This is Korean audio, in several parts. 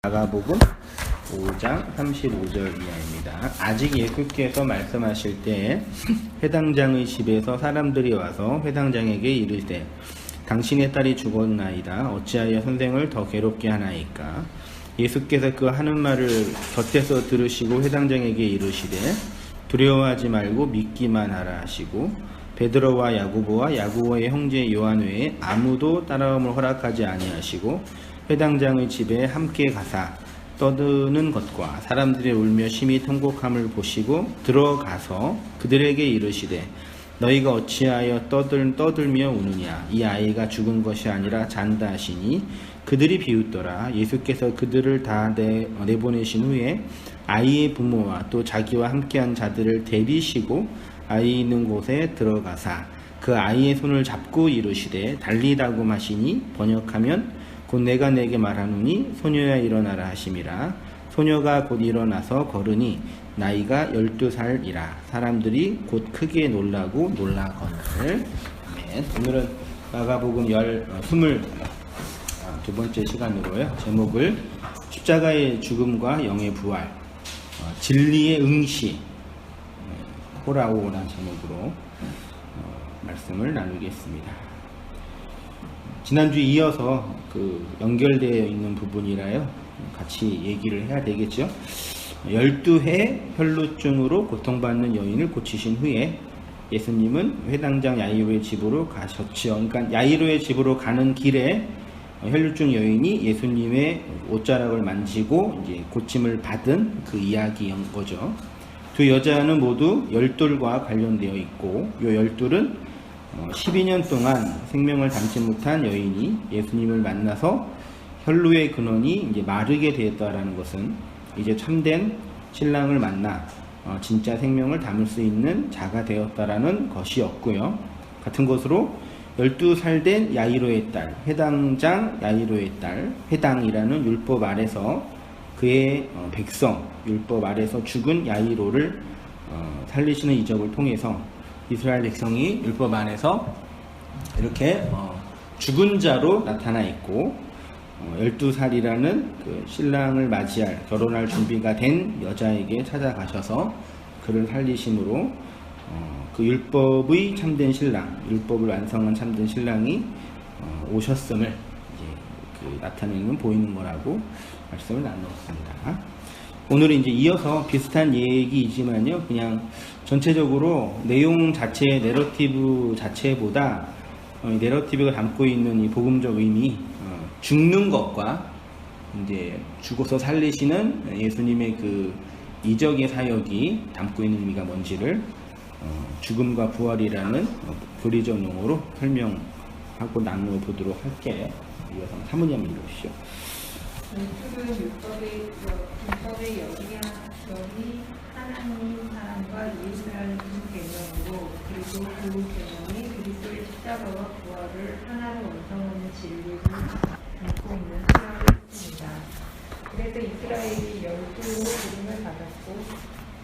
마가복음 5장 35절 이하입니다. 아직 예수께서 말씀하실 때에 회당장의 집에서 사람들이 와서 회당장에게 이르되 당신의 딸이 죽었나이다. 어찌하여 선생을 더 괴롭게 하나이까? 예수께서 그 하는 말을 곁에서 들으시고 회당장에게 이르시되 두려워하지 말고 믿기만 하라 하시고 베드로와 야고보와 야고보의 형제 요한 외에 아무도 따라옴을 허락하지 아니하시고 회당장의 집에 함께 가사 떠드는 것과 사람들이 울며 심히 통곡함을 보시고 들어가서 그들에게 이르시되 너희가 어찌하여 떠들며 우느냐? 이 아이가 죽은 것이 아니라 잔다 하시니 그들이 비웃더라. 예수께서 그들을 다 내보내신 후에 아이의 부모와 또 자기와 함께한 자들을 데리시고 아이 있는 곳에 들어가사 그 아이의 손을 잡고 이르시되 달리다고 하시니 번역하면 곧 내가 내게 말하노니 소녀야 일어나라 하심이라. 소녀가 곧 일어나서 걸으니 나이가 12살이라. 사람들이 곧 크게 놀라고 놀라거늘. 아멘. 오늘은 마가복음 22번째 시간으로요. 제목을 십자가의 죽음과 영의 부활, 진리의 응시, 호라오라는 제목으로 말씀을 나누겠습니다. 지난주에 이어서 연결되어 있는 부분이라요. 같이 얘기를 해야 되겠죠. 12회 혈루증으로 고통받는 여인을 고치신 후에 예수님은 회당장 야이로의 집으로 가셨죠. 그러니까 야이로의 집으로 가는 길에 혈루증 여인이 예수님의 옷자락을 만지고 이제 고침을 받은 그 이야기인 거죠. 두 여자는 모두 열둘과 관련되어 있고 이 열둘은 12년 동안 생명을 담지 못한 여인이 예수님을 만나서 혈루의 근원이 이제 마르게 되었다라는 것은 이제 참된 신랑을 만나 진짜 생명을 담을 수 있는 자가 되었다라는 것이었고요. 같은 것으로 12살 된 야이로의 딸, 회당장 야이로의 딸, 회당이라는 율법 아래서 그의 백성, 율법 아래서 죽은 야이로를 살리시는 이적을 통해서 이스라엘 백성이 율법 안에서 이렇게 죽은 자로 나타나 있고 12살이라는 그 신랑을 맞이할 결혼할 준비가 된 여자에게 찾아가셔서 그를 살리심으로 그 율법의 참된 신랑, 율법을 완성한 참된 신랑이 오셨음을 이제 나타내는 보이는 거라고 말씀을 나누었습니다. 오늘은 이제 이어서 비슷한 얘기이지만요, 그냥 전체적으로 내용 자체, 내러티브 자체보다 내러티브가 담고 있는 이 복음적 의미, 죽는 것과 이제 죽어서 살리시는 예수님의 그 이적의 사역이 담고 있는 의미가 뭔지를 죽음과 부활이라는 교리적 용어로 설명하고 나누어 보도록 할게요. 이어서 사모님 읽으시죠. 율법의 영이 하나님 사랑과 이스라엘 계명으로 그리고 그 계명이 그리스도의 십자가와 부활을 하나로 완성하는 진리를 담고 있는 사랑이 있습니다. 그래서 이스라엘이 12로 부름을 받았고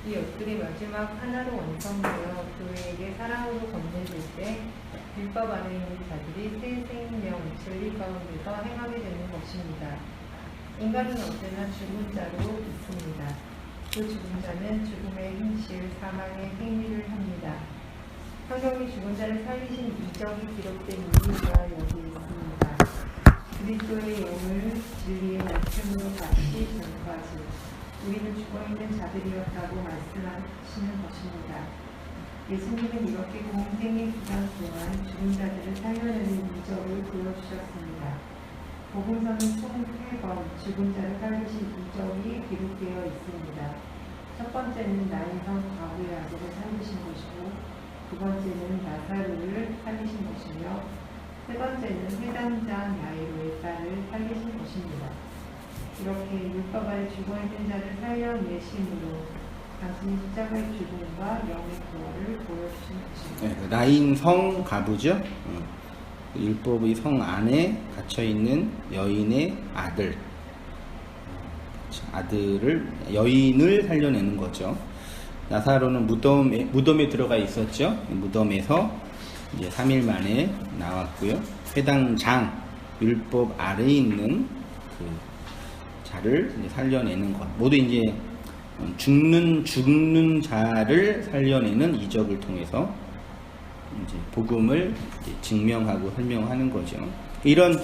이 12의 마지막 하나로 완성되어 교회에게 사랑으로 건네질 때 율법 안에 있는 자들이 새 생명, 진리 가운데서 행하게 되는 것입니다. 인간은 언제나 죽은 자로 있습니다. 그 죽은 자는 죽음의 행실, 사망의 행위를 합니다. 성경이 죽은 자를 살리신 이적이 기록된 이유가 여기 있습니다. 그리스도의 영을 진리의 말씀으로 다시 전파하시 우리는 죽어있는 자들이었다고 말씀하시는 것입니다. 예수님은 이렇게 공생의 기간 동안 죽은 자들을 살려내는 이적을 보여주셨습니다. 복음서는 총 3번 죽은 자를 살리신 이적이 기록되어 있습니다. 첫 번째는 나인성 과부의 아들을 살리신 것이고, 두 번째는 나사로를 살리신 것이며, 세 번째는 회당장 야이로의 딸을 살리신 것입니다. 이렇게 율법 아래 죽어있는 자를 살려내심으로 당신이 십자가의 죽음과 영의 부활을 보여주신 것입니다. 네, 나인성 과부죠. 율법의 성 안에 갇혀있는 여인의 여인을 살려내는 거죠. 나사로는 무덤에 들어가 있었죠. 무덤에서 이제 3일 만에 나왔고요. 회당장, 율법 아래에 있는 그 자를 이제 살려내는 것. 모두 이제 죽는 자를 살려내는 이적을 통해서 이제 복음을 이제 증명하고 설명하는 거죠. 이런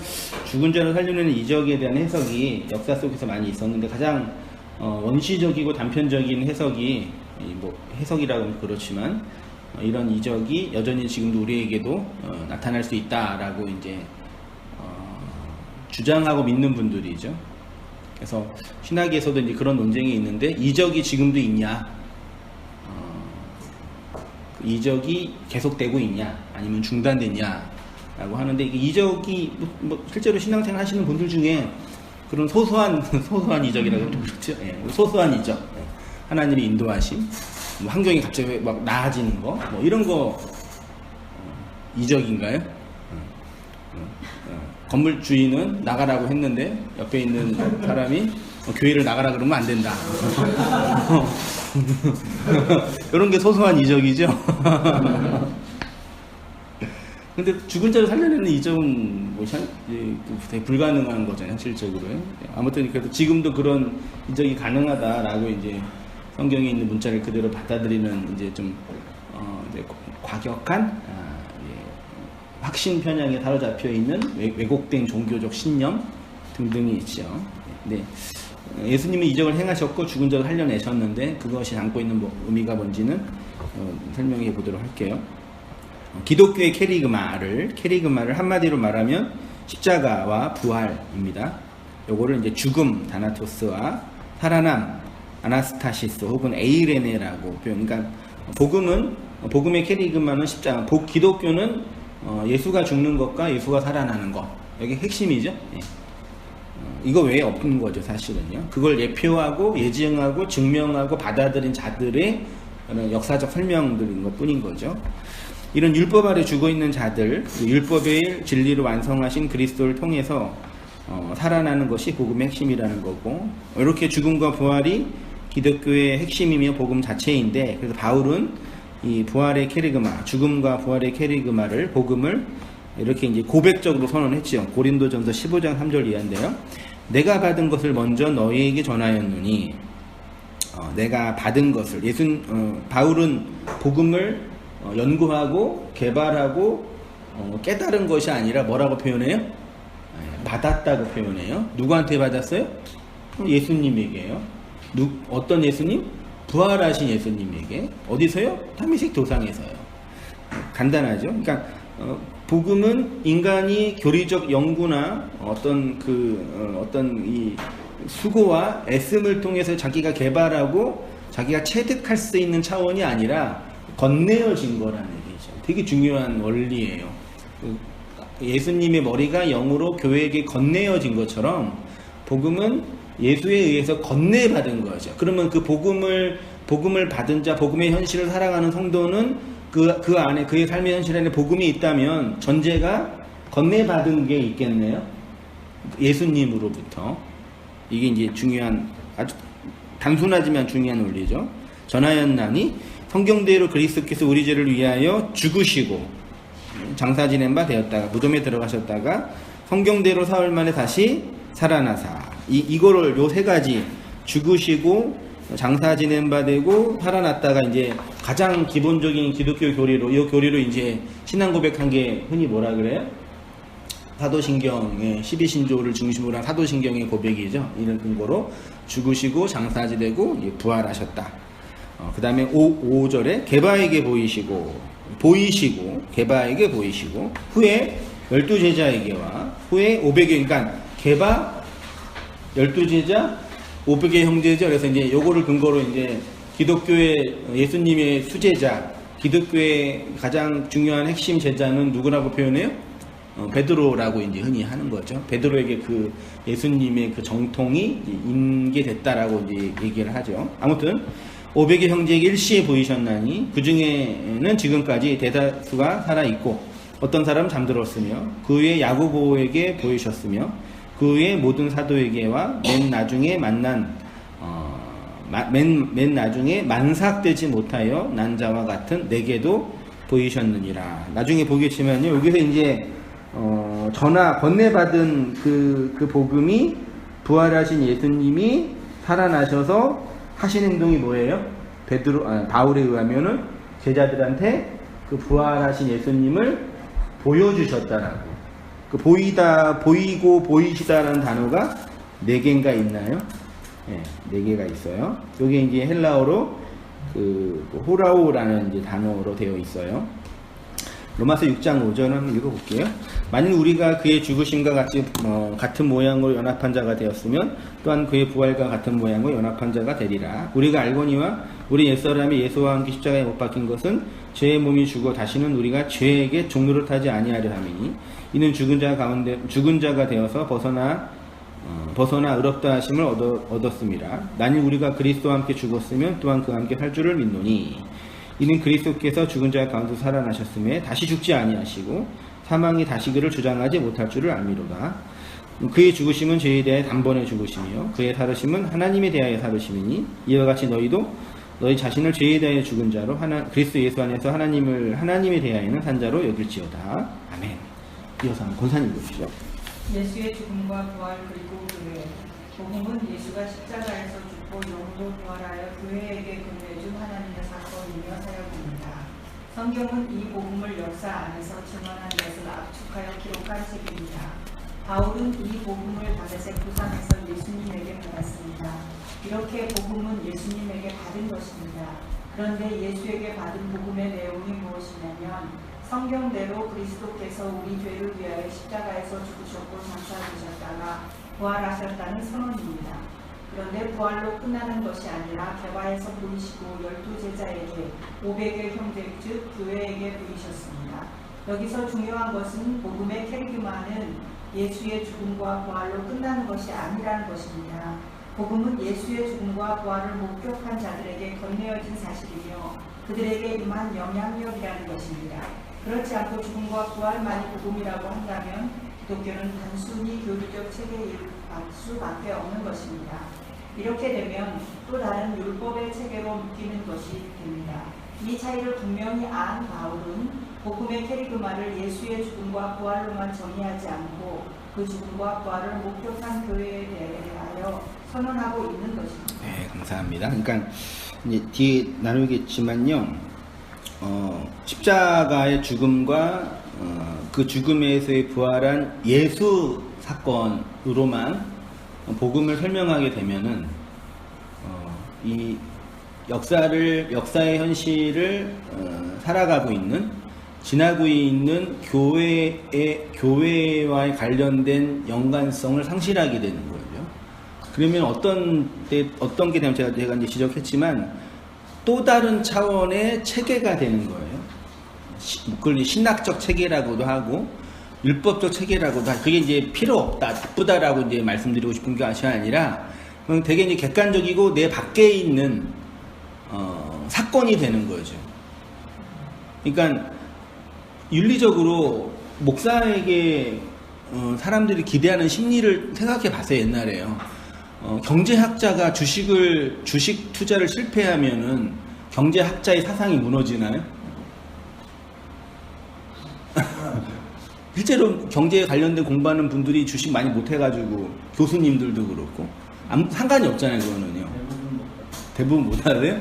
죽은 자를 살려내는 이적에 대한 해석이 역사 속에서 많이 있었는데 가장 원시적이고 단편적인 해석이 뭐 해석이라고 하면 그렇지만 이런 이적이 여전히 지금도 우리에게도 나타날 수 있다라고 이제 주장하고 믿는 분들이죠. 그래서 신학에서도 이제 그런 논쟁이 있는데 이적이 지금도 있냐, 이적이 계속되고 있냐, 아니면 중단됐냐라고 하는데 이적이 뭐 실제로 신앙생활 하시는 분들 중에 그런 소소한 이적이라고 좀 그렇죠. 예, 소소한 이적, 하나님의 인도하심, 뭐 환경이 갑자기 막 나아지는 거, 뭐 이런 거 이적인가요? 건물 주인은 나가라고 했는데 옆에 있는 사람이 교회를 나가라 그러면 안 된다. 이런 게 소소한 이적이죠. 근데 죽은 자를 살려내는 이적은 뭐 되게 불가능한 거잖아요, 현실적으로. 아무튼 그래도 지금도 그런 이적이 가능하다라고 이제 성경에 있는 문자를 그대로 받아들이는 이제 좀 이제 과격한 확신 편향에 사로잡혀 있는 왜곡된 종교적 신념 등등이 있죠. 네. 예수님은 이적을 행하셨고 죽은 자를 살려내셨는데 그것이 담고 있는 의미가 뭔지는 설명해 보도록 할게요. 기독교의 캐리그마를 한마디로 말하면 십자가와 부활입니다. 요거를 이제 죽음 다나토스와 살아남 아나스타시스 혹은 에이레네라고 표현. 그러니까 복음의 캐리그마는 십자가, 기독교는 예수가 죽는 것과 예수가 살아나는 것, 여기 핵심이죠. 예. 이거 외에 없는 거죠, 사실은요. 그걸 예표하고 예증하고 증명하고 받아들인 자들의 역사적 설명들인 것 뿐인 거죠. 이런 율법 아래 죽어 있는 자들, 율법의 진리를 완성하신 그리스도를 통해서 살아나는 것이 복음의 핵심이라는 거고, 이렇게 죽음과 부활이 기독교의 핵심이며 복음 자체인데, 그래서 바울은 이 부활의 캐리그마, 죽음과 부활의 캐리그마를, 복음을 이렇게 이제 고백적으로 선언했지요. 고린도전서 15장 3절 이하인데요. 내가 받은 것을 먼저 너희에게 전하였노니, 내가 받은 것을, 바울은 복음을 연구하고 개발하고 깨달은 것이 아니라 뭐라고 표현해요? 받았다고 표현해요. 누구한테 받았어요? 예수님에게요. 어떤 예수님? 부활하신 예수님에게. 어디서요? 다메섹 도상에서요. 간단하죠. 그러니까 복음은 인간이 교리적 연구나 어떤 이 수고와 애씀을 통해서 자기가 개발하고 자기가 체득할 수 있는 차원이 아니라 건네어진 거라는 얘기죠. 되게 중요한 원리예요. 예수님의 머리가 영으로 교회에게 건네어진 것처럼 복음은 예수에 의해서 건네받은 거죠. 그러면 그 복음을 받은 자, 복음의 현실을 살아가는 성도는 그 안에, 그의 삶의 현실 안에 복음이 있다면 전제가 건네받은 게 있겠네요. 예수님으로부터. 이게 이제 중요한, 아주 단순하지만 중요한 원리죠. 전하였나니 성경대로 그리스도께서 우리 죄를 위하여 죽으시고 장사 지낸 바 되었다가 무덤에 들어가셨다가 성경대로 사흘 만에 다시 살아나사. 이거를 요 세 가지, 죽으시고 장사 지낸 바 되고 살아났다가, 이제 가장 기본적인 기독교 교리로, 이 교리로 이제 신앙 고백한 게 흔히 뭐라 그래요? 사도신경의 12신조를 중심으로 한 사도신경의 고백이죠. 이런 근거로 죽으시고 장사지되고 부활하셨다. 그 다음에 5절에 게바에게 보이시고 게바에게 보이시고 후에 12제자에게와 후에 500여, 그러니까 게바 12제자 500의 형제죠. 그래서 이제 요거를 근거로 이제 기독교의 예수님의 수제자, 기독교의 가장 중요한 핵심 제자는 누구라고 표현해요? 베드로라고 이제 흔히 하는 거죠. 베드로에게 그 예수님의 그 정통이 인계됐다라고 이제 얘기를 하죠. 아무튼 500의 형제에게 일시에 보이셨나니 그 중에는 지금까지 대다수가 살아 있고 어떤 사람은 잠들었으며 그 후에 야고보에게 보이셨으며 그 후에 모든 사도에게와 맨 나중에 만삭되지 못하여 난 자와 같은 내게도 보이셨느니라. 나중에 보겠지만요. 여기서 이제 건네받은 그 복음이 부활하신 예수님이 살아나셔서 하신 행동이 뭐예요? 바울에 의하면은 제자들한테 그 부활하신 예수님을 보여주셨다라고. 그 보이고 보이시다라는 단어가 4개인가 있나요? 네, 4개가 있어요. 여기 이제 헬라어로 그 호라오라는 이제 단어로 되어 있어요. 로마서 6장 5절 한번 읽어볼게요. 만일 우리가 그의 죽으심과 같이 같은 모양으로 연합한 자가 되었으면 또한 그의 부활과 같은 모양으로 연합한 자가 되리라. 우리가 알거니와 우리 옛사람이 예수와 함께 십자가에 못 박힌 것은 죄의 몸이 죽어 다시는 우리가 죄에게 종노릇하지 아니하려 함이니 이는 죽은 자가 되어서 벗어나 의롭다 하심을 얻었습니다. 만일 우리가 그리스도와 함께 죽었으면 또한 그와 함께 살 줄을 믿노니 이는 그리스도께서 죽은 자 가운데서 살아나셨음에 다시 죽지 아니하시고 사망이 다시 그를 주장하지 못할 줄을 알미로다. 그의 죽으심은 죄에 대하여 단번에 죽으심이요 그의 살으심은 하나님에 대하여 살으심이니 이와 같이 너희도 너희 자신을 죄에 대하여 죽은 자로 그리스도 예수 안에서 하나님에 대하여는 산 자로 여길지어다. 아멘. 이어서 한번 권사님 보시죠. 예수의 죽음과 부활 그리고 교회. 복음은 예수가 십자가에서 죽고 영으로 부활하여 교회에게 건네준 하나님의 사건이며 사역입니다. 성경은 이 복음을 역사 안에서 증언한 것을 압축하여 기록한 책입니다. 바울은 이 복음을 다메섹 부산에서 예수님에게 받았습니다. 이렇게 복음은 예수님에게 받은 것입니다. 그런데 예수에게 받은 복음의 내용이 무엇이냐면 성경대로 그리스도께서 우리 죄를 위하여 십자가에서 죽으셨고 장사되셨다가 부활하셨다는 선언입니다. 그런데 부활로 끝나는 것이 아니라 개바에서 보이시고 12제자에게 500의 형제 즉 교회에게 보이셨습니다. 여기서 중요한 것은 복음의 캐리그마는 예수의 죽음과 부활로 끝나는 것이 아니라는 것입니다. 복음은 예수의 죽음과 부활을 목격한 자들에게 건네어진 사실이며 그들에게 임한 영향력이라는 것입니다. 그렇지 않고 죽음과 부활만이 복음이라고 한다면 기독교는 단순히 교리적 체계일 수밖에 없는 것입니다. 이렇게 되면 또 다른 율법의 체계로 묶이는 것이 됩니다. 이 차이를 분명히 안 바울은 복음의 캐리그마를 예수의 죽음과 부활로만 정의하지 않고 그 죽음과 부활을 목격한 교회에 대하여 선언하고 있는 것입니다. 네, 감사합니다. 그러니까 이제 뒤에 나누겠지만요. 십자가의 죽음과 그 죽음에서의 부활한 예수 사건으로만 복음을 설명하게 되면은 이 역사의 현실을 살아가고 있는 지나고 있는 교회와의 관련된 연관성을 상실하게 되는 거예요. 그러면 어떤 게 되면 제가 이제 지적했지만 또 다른 차원의 체계가 되는 거예요. 그걸 신학적 체계라고도 하고 율법적 체계라고도 하고 그게 이제 필요 없다, 나쁘다라고 이제 말씀드리고 싶은 것이 아니라 되게 이제 객관적이고 내 밖에 있는 사건이 되는 거죠. 그러니까 윤리적으로 목사에게 사람들이 기대하는 심리를 생각해 봤어요. 옛날에요. 경제학자가 주식 투자를 실패하면은 경제학자의 사상이 무너지나요? 실제로 경제에 관련된 공부하는 분들이 주식 많이 못해가지고 교수님들도 그렇고 상관이 없잖아요. 그거는요. 대부분 못 알아요?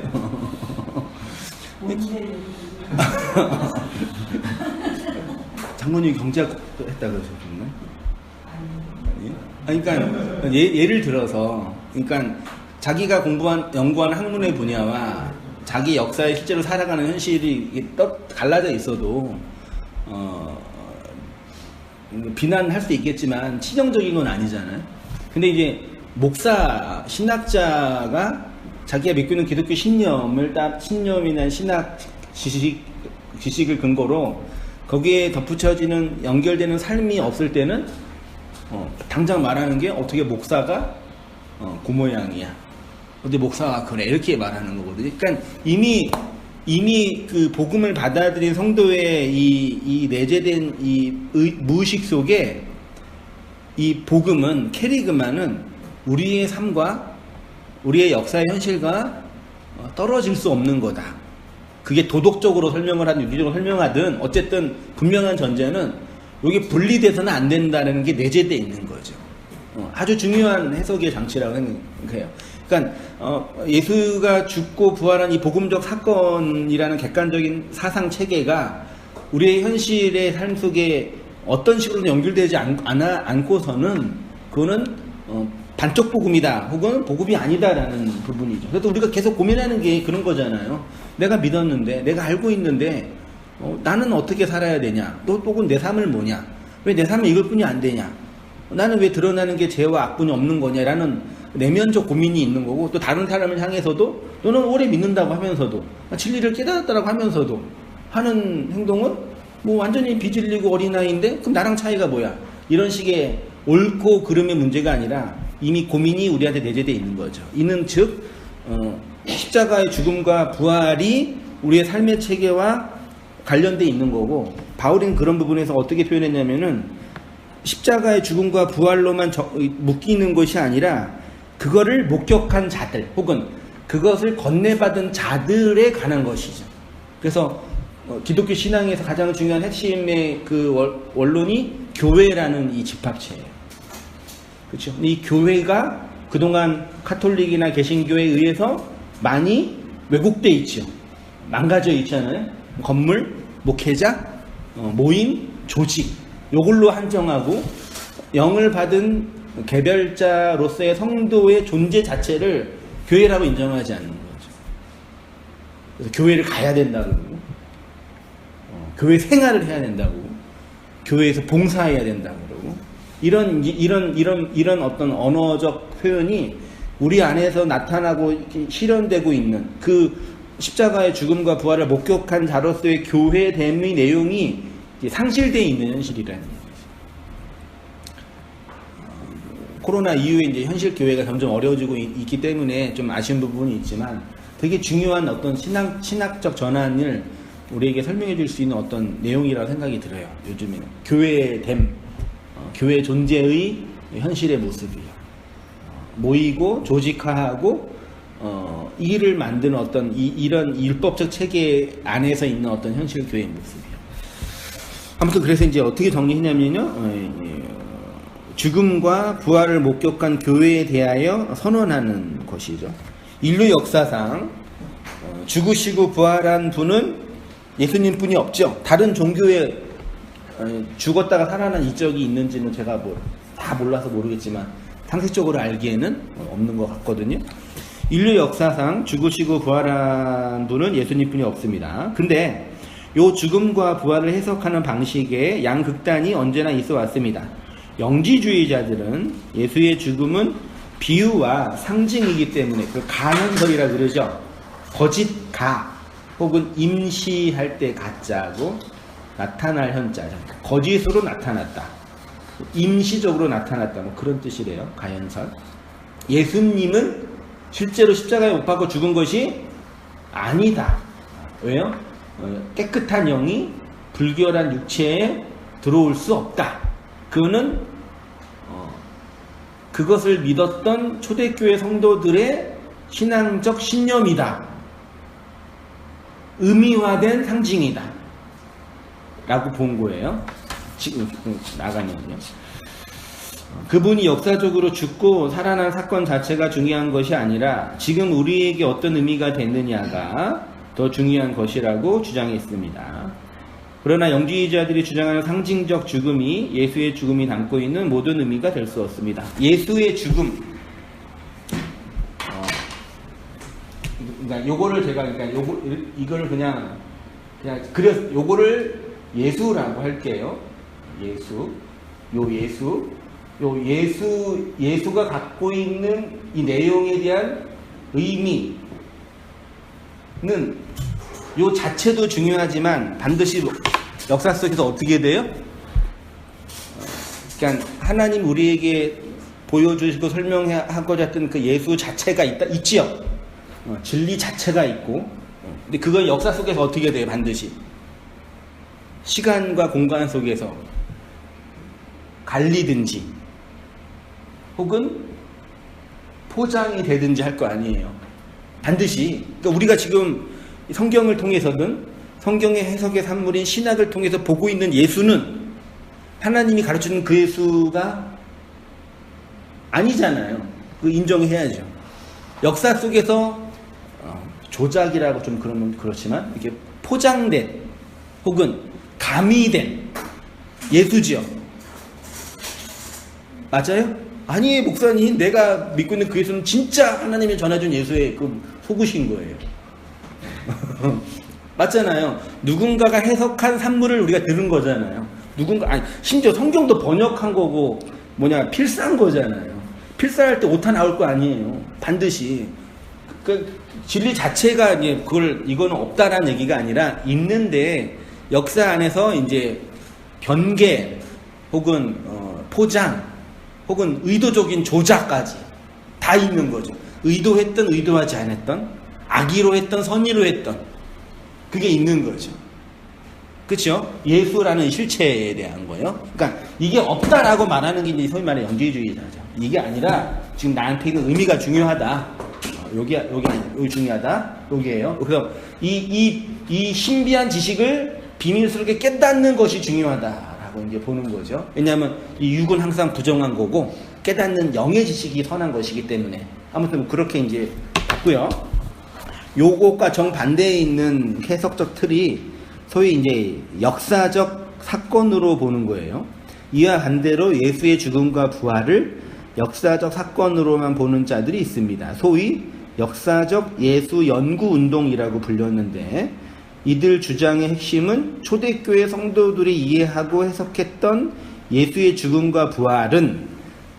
장모님이 경제학 했다 그러셨나요? 그러니까 예를 들어서 그러니까 자기가 연구한 학문의 분야와 자기 역사에 실제로 살아가는 현실이 갈라져 있어도 비난할 수 있겠지만 치명적인 건 아니잖아요. 근데 이제 목사, 신학자가 자기가 믿고 있는 기독교 신념이나 신학 지식을 근거로 거기에 덧붙여지는 연결되는 삶이 없을 때는 당장 말하는 게 어떻게 목사가 그 모양이야. 어떻게 목사가 그래 이렇게 말하는 거거든요. 그러니까 이미 그 복음을 받아들인 성도의 이 내재된 이 무의식 속에 이 복음은 캐리그마는 우리의 삶과 우리의 역사의 현실과 떨어질 수 없는 거다. 그게 도덕적으로 설명을 하든 윤리적으로 설명하든 어쨌든 분명한 전제는 여기 분리돼서는 안 된다는 게 내재되어 있는 거죠. 아주 중요한 해석의 장치라고 생각해요. 그러니까 예수가 죽고 부활한 이 복음적 사건이라는 객관적인 사상 체계가 우리의 현실의 삶 속에 어떤 식으로 연결되지 않고서는 그거는 반쪽 복음이다 혹은 복음이 아니다라는 부분이죠. 그래서 우리가 계속 고민하는 게 그런 거잖아요. 내가 믿었는데, 내가 알고 있는데 나는 어떻게 살아야 되냐, 또 혹은 내 삶을 뭐냐, 왜 내 삶은 이것뿐이 안 되냐, 나는 왜 드러나는 게 죄와 악뿐이 없는 거냐라는 내면적 고민이 있는 거고, 또 다른 사람을 향해서도 너는 오래 믿는다고 하면서도 진리를 깨달았다고 하면서도 하는 행동은 뭐 완전히 비질리고 어린아이인데 그럼 나랑 차이가 뭐야, 이런 식의 옳고 그름의 문제가 아니라 이미 고민이 우리한테 내재되어 있는 거죠. 이는 즉 십자가의 죽음과 부활이 우리의 삶의 체계와 관련되어 있는 거고, 바울은 그런 부분에서 어떻게 표현했냐면은 십자가의 죽음과 부활로만 묶이는 것이 아니라 그거를 목격한 자들 혹은 그것을 건네받은 자들에 관한 것이죠. 그래서 기독교 신앙에서 가장 중요한 핵심의 그 원론이 교회라는 이 집합체예요. 그렇죠? 이 교회가 그동안 카톨릭이나 개신교에 의해서 많이 왜곡돼 있죠. 망가져 있잖아요. 건물, 목회자, 모임, 조직, 요걸로 한정하고 영을 받은 개별자로서의 성도의 존재 자체를 교회라고 인정하지 않는 거죠. 그래서 교회를 가야 된다고, 교회 생활을 해야 된다고, 교회에서 봉사해야 된다고 그러고, 이런 어떤 언어적 표현이 우리 안에서 나타나고 실현되고 있는 그 십자가의 죽음과 부활을 목격한 자로서의 교회됨의 내용이 상실되어 있는 현실이라는 거죠. 코로나 이후에 이제 현실 교회가 점점 어려워지고 있기 때문에 좀 아쉬운 부분이 있지만 되게 중요한 어떤 신학적 전환을 우리에게 설명해 줄 수 있는 어떤 내용이라고 생각이 들어요. 요즘에는 교회됨, 교회 존재의 현실의 모습이요. 모이고 조직화하고 일을 만드는 어떤 이런 율법적 체계 안에서 있는 어떤 현실 교회의 모습이요. 아무튼 그래서 이제 어떻게 정리했냐면요, 죽음과 부활을 목격한 교회에 대하여 선언하는 것이죠. 인류 역사상 죽으시고 부활한 분은 예수님뿐이 없죠. 다른 종교에 죽었다가 살아난 이적이 있는지는 제가 다 몰라서 모르겠지만 상식적으로 알기에는 없는 것 같거든요. 인류 역사상 죽으시고 부활한 분은 예수님뿐이 없습니다. 근데 요 죽음과 부활을 해석하는 방식에 양극단이 언제나 있어 왔습니다. 영지주의자들은 예수의 죽음은 비유와 상징이기 때문에 그 가면설이라 그러죠. 거짓 가 혹은 임시할 때 가짜고 나타날 현자, 거짓으로 나타났다, 임시적으로 나타났다, 뭐 그런 뜻이래요. 가연설. 예수님은 실제로 십자가에 못 박혀 죽은 것이 아니다. 왜요? 깨끗한 영이 불결한 육체에 들어올 수 없다. 그거는 그것을 믿었던 초대교회 성도들의 신앙적 신념이다. 의미화된 상징이다. 라고 본 거예요. 지금 나가면요. 그분이 역사적으로 죽고 살아난 사건 자체가 중요한 것이 아니라 지금 우리에게 어떤 의미가 됐느냐가 더 중요한 것이라고 주장했습니다. 그러나 영지주의자들이 주장하는 상징적 죽음이 예수의 죽음이 담고 있는 모든 의미가 될 수 없습니다. 예수의 죽음, 그러니까 요거를 제가 이걸 그냥 그래서 요거를 예수라고 할게요. 예수가 갖고 있는 이 내용에 대한 의미는 요 자체도 중요하지만 반드시 역사 속에서 어떻게 돼요? 그러니까 하나님 우리에게 보여주시고 설명하고자 했던 그 예수 자체가 있지요. 진리 자체가 있고, 근데 그건 역사 속에서 어떻게 돼요? 반드시 시간과 공간 속에서 갈리든지 혹은 포장이 되든지 할 거 아니에요. 반드시. 그러니까 우리가 지금 성경을 통해서든 성경의 해석의 산물인 신학을 통해서 보고 있는 예수는 하나님이 가르치는 그 예수가 아니잖아요. 그 인정해야죠. 역사 속에서 조작이라고 좀 그러면 그렇지만 이게 포장된 혹은 가미된 예수지요. 맞아요? 아니 목사님, 내가 믿고 있는 그 예수는 진짜 하나님이 전해준 예수의 그 속으신 거예요. 맞잖아요. 누군가가 해석한 산물을 우리가 들은 거잖아요. 아니 심지어 성경도 번역한 거고 필사한 거잖아요. 필사할 때 오타 나올 거 아니에요. 반드시. 그 진리 자체가 이거는 없다라는 얘기가 아니라 있는데 역사 안에서 이제 변개 혹은 포장 혹은 의도적인 조작까지 다 있는 거죠. 의도했던 의도하지 않았던, 악의로 했던 선의로 했던, 그게 있는 거죠. 그렇죠? 예수라는 실체에 대한 거예요. 그러니까 이게 없다라고 말하는 게 이제 소위 말해 영지주의자죠. 이게 아니라 지금 나한테 이거 의미가 중요하다. 여기 중요하다. 여기에요. 그래서 이 신비한 지식을 비밀스럽게 깨닫는 것이 중요하다라고 이제 보는 거죠. 왜냐하면 이 육은 항상 부정한 거고 깨닫는 영의 지식이 선한 것이기 때문에 아무튼 그렇게 이제 봤고요. 요것과 정반대에 있는 해석적 틀이 소위 이제 역사적 사건으로 보는 거예요. 이와 반대로 예수의 죽음과 부활을 역사적 사건으로만 보는 자들이 있습니다. 소위 역사적 예수 연구 운동이라고 불렸는데 이들 주장의 핵심은 초대교회 성도들이 이해하고 해석했던 예수의 죽음과 부활은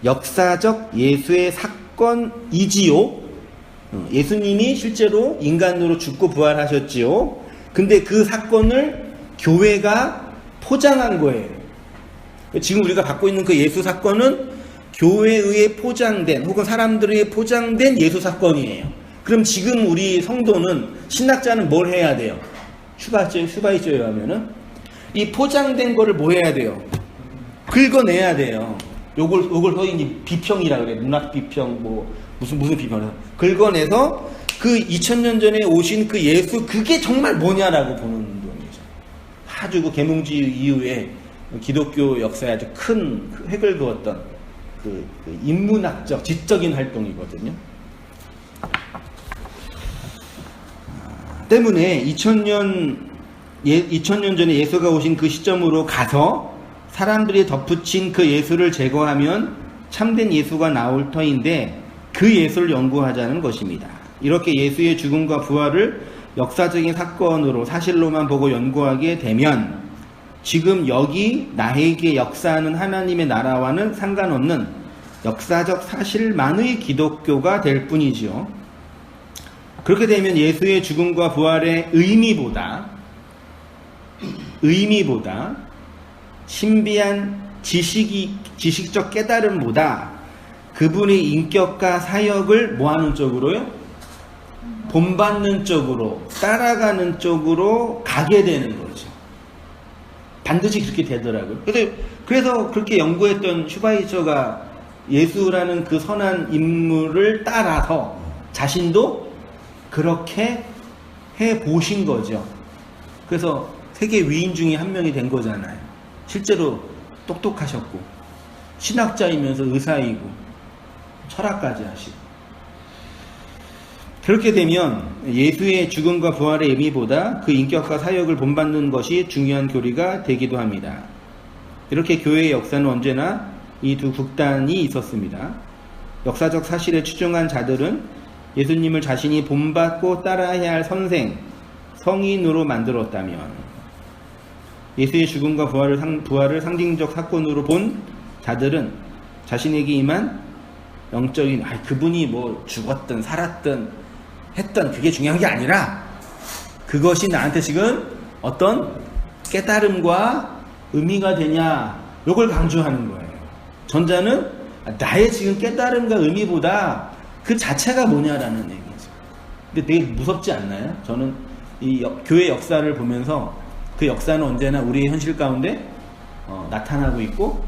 역사적 예수의 사건이지요. 예수님이 실제로 인간으로 죽고 부활하셨지요. 근데 그 사건을 교회가 포장한 거예요. 지금 우리가 갖고 있는 그 예수 사건은 교회에 의해 포장된 혹은 사람들에 의해 포장된 예수 사건이에요. 그럼 지금 우리 성도는 신학자는 뭘 해야 돼요? 슈바이처에 하면은 이 포장된 거를 뭐 해야 돼요? 긁어내야 돼요. 요걸 소위 이제 비평이라 그래. 문학 비평 무슨 비평을 긁어내서 그 2000년 전에 오신 그 예수, 그게 정말 뭐냐라고 보는 운동이죠. 아주 그 계몽주의 이후에 기독교 역사에 아주 큰 획을 그었던 그 인문학적, 지적인 활동이거든요. 때문에 2000년 전에 예수가 오신 그 시점으로 가서 사람들이 덧붙인 그 예수를 제거하면 참된 예수가 나올 터인데 그 예수를 연구하자는 것입니다. 이렇게 예수의 죽음과 부활을 역사적인 사건으로 사실로만 보고 연구하게 되면 지금 여기 나에게 역사하는 하나님의 나라와는 상관없는 역사적 사실만의 기독교가 될 뿐이지요. 그렇게 되면 예수의 죽음과 부활의 의미보다 신비한 지식적 깨달음보다 그분의 인격과 사역을 뭐하는 쪽으로요? 본받는 쪽으로, 따라가는 쪽으로 가게 되는 거죠. 반드시 그렇게 되더라고요. 그래서 그렇게 연구했던 슈바이처가 예수라는 그 선한 인물을 따라서 자신도 그렇게 해보신 거죠. 그래서 세계 위인 중에 한 명이 된 거잖아요. 실제로 똑똑하셨고 신학자이면서 의사이고 철학까지 하시고. 그렇게 되면 예수의 죽음과 부활의 의미보다 그 인격과 사역을 본받는 것이 중요한 교리가 되기도 합니다. 이렇게 교회의 역사는 언제나 이 두 극단이 있었습니다. 역사적 사실에 추종한 자들은 예수님을 자신이 본받고 따라야 할 선생, 성인으로 만들었다면 예수의 죽음과 부활을 상징적 사건으로 본 자들은 자신에게 임한 영적인 그분이 뭐 죽었든 살았든 했던 그게 중요한 게 아니라 그것이 나한테 지금 어떤 깨달음과 의미가 되냐, 요걸 강조하는 거예요. 전자는 나의 지금 깨달음과 의미보다 그 자체가 뭐냐라는 얘기죠. 근데 되게 무섭지 않나요? 저는 이 교회 역사를 보면서 그 역사는 언제나 우리의 현실 가운데 나타나고 있고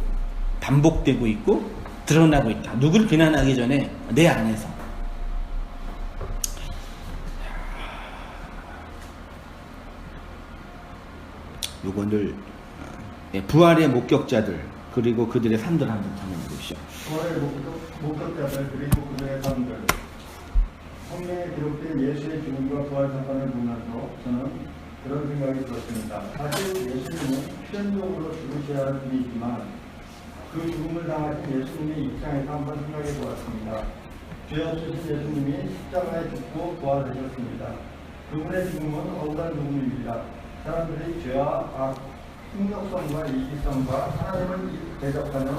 반복되고 있고 드러나고 있다. 누구를 비난하기 전에 내 안에서. 요건들 부활의 목격자들 그리고 그들의 삶들 한번 설명해 보시죠. 부활의 목격자들 그리고 그들의 삶들. 성경에 기록된 예수의 죽음과 부활 사건을 보면서 저는 그런 생각이 들었습니다. 사실 예수님은 필연적으로 죽으셔야 할 분이지만 그 죽음을 당하신 예수님의 입장에서 한번 생각해 보았습니다. 죄 없으신 예수님이 십자가에 죽고 부활하셨습니다. 그분의 죽음은 억울한 죽음입니다. 사람들이 죄와 악, 폭력성과 이기성과 하나님을 대적하는